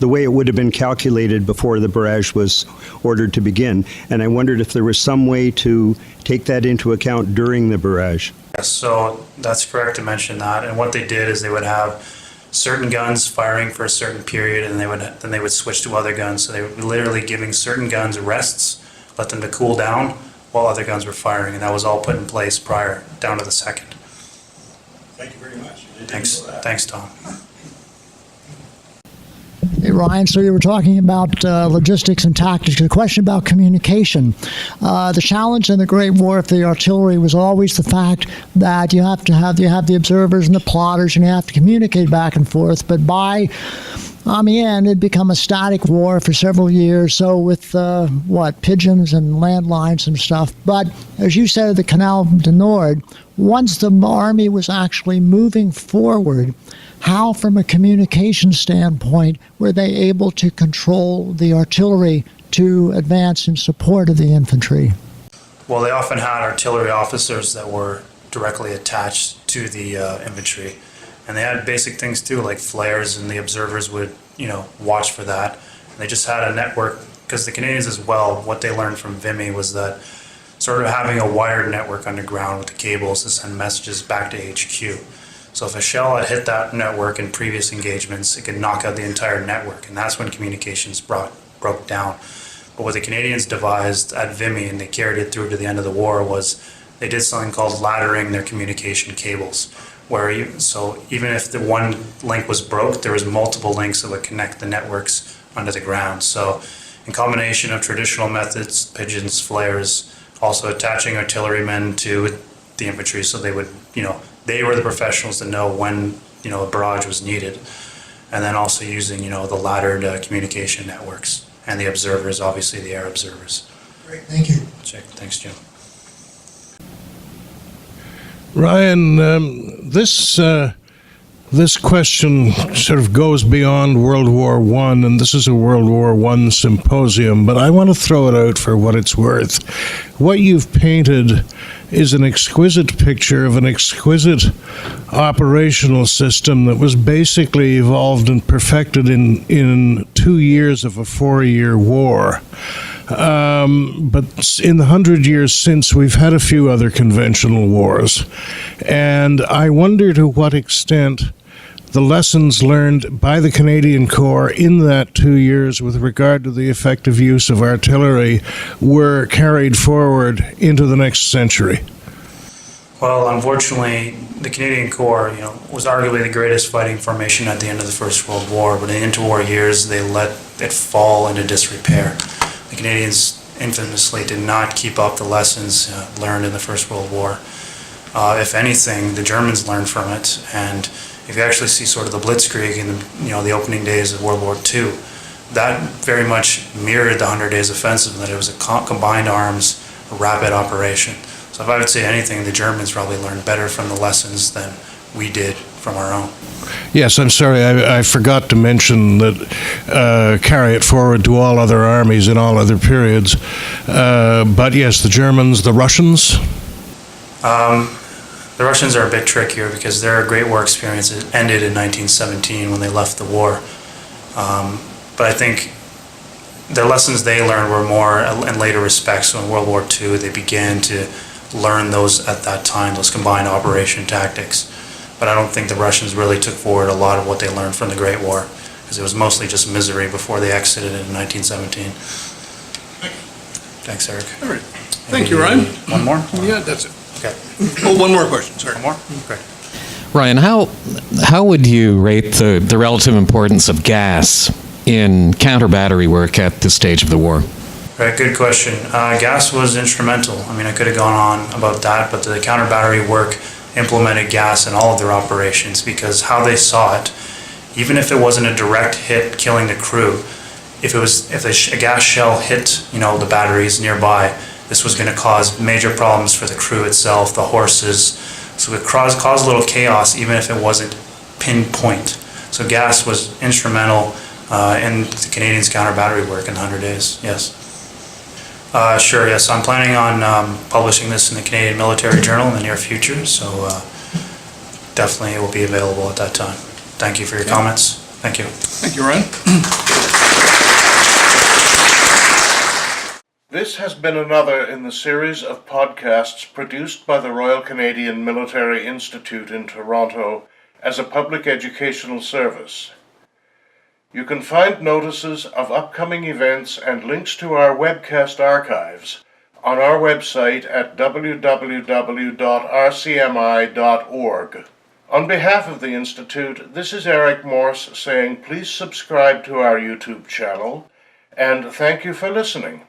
way it would have been calculated before the barrage was ordered to begin. And I wondered if there was some way to take that into account during the barrage. Yes, so that's correct to mention that. And what they did is they would have certain guns firing for a certain period, and then they would switch to other guns. So they would be literally giving certain guns rests, let them to cool down while other guns were firing, and that was all put in place prior, down to the second. Thank you very much. Thanks, Tom. Hey, Ryan, so you were talking about logistics and tactics. A question about communication. The challenge in the Great War for the artillery was always the fact that you have the observers and the plotters, and you have to communicate back and forth. But by Amiens, it had become a static war for several years. So with pigeons and landlines and stuff. But as you said at the Canal du Nord, once the army was actually moving forward, how, from a communication standpoint, were they able to control the artillery to advance in support of the infantry? Well, they often had artillery officers that were directly attached to the infantry. And they had basic things too, like flares, and the observers would, watch for that. And they just had a network, because the Canadians as well, what they learned from Vimy was that sort of having a wired network underground with the cables to send messages back to HQ. So if a shell had hit that network in previous engagements, it could knock out the entire network, and that's when communications broke down. But what the Canadians devised at Vimy, and they carried it through to the end of the war, was they did something called laddering their communication cables, so even if the one link was broke, there was multiple links that would connect the networks under the ground. So in combination of traditional methods, pigeons, flares, also attaching artillerymen to the infantry, so they would, they were the professionals to know when, a barrage was needed. And then also using, the laddered communication networks, and the observers, obviously the air observers. Great, thank you. Thanks, Jim. Ryan, this question sort of goes beyond World War I, and this is a World War I symposium, but I want to throw it out for what it's worth. What you've painted is an exquisite picture of an exquisite operational system that was basically evolved and perfected in 2 years of a 4-year war. But in the 100 years since, we've had a few other conventional wars. And I wonder to what extent the lessons learned by the Canadian Corps in that 2 years with regard to the effective use of artillery were carried forward into the next century. Well, unfortunately, the Canadian Corps, was arguably the greatest fighting formation at the end of the First World War, but in the interwar years, they let it fall into disrepair. The Canadians infamously did not keep up the lessons learned in the First World War. If anything, the Germans learned from it, and if you actually see sort of the Blitzkrieg in the opening days of World War II, that very much mirrored the 100 Days Offensive, in that it was a combined arms, rapid operation. So if I would say anything, the Germans probably learned better from the lessons than we did from our own. Yes, I'm sorry, I forgot to mention that carry it forward to all other armies in all other periods. But yes, the Germans, the Russians? The Russians are a bit trickier because their Great War experience ended in 1917 when they left the war. But I think the lessons they learned were more in later respects. So in World War II, they began to learn those at that time, those combined operation tactics. But I don't think the Russians really took forward a lot of what they learned from the Great War, because it was mostly just misery before they exited in 1917. Thanks, Eric. All right. Thank you, Ryan. One more? Yeah, that's it. Okay. Oh, one more question, sorry. One more? Okay. Ryan, how would you rate the relative importance of gas in counter-battery work at this stage of the war? Right, good question. Gas was instrumental. I mean, I could have gone on about that, but the counter-battery work implemented gas in all of their operations because how they saw it, even if it wasn't a direct hit killing the crew, if a gas shell hit, the batteries nearby, this was going to cause major problems for the crew itself, the horses. So it caused a little chaos, even if it wasn't pinpoint. So gas was instrumental in the Canadians' counter-battery work in the 100 days. Yes. Sure. Yes, I'm planning on publishing this in the Canadian Military Journal in the near future. So definitely it will be available at that time. Thank you for your comments. Thank you. Thank you, Ryan. This has been another in the series of podcasts produced by the Royal Canadian Military Institute in Toronto as a public educational service. You can find notices of upcoming events and links to our webcast archives on our website at www.rcmi.org. On behalf of the Institute, this is Eric Morse saying please subscribe to our YouTube channel and thank you for listening.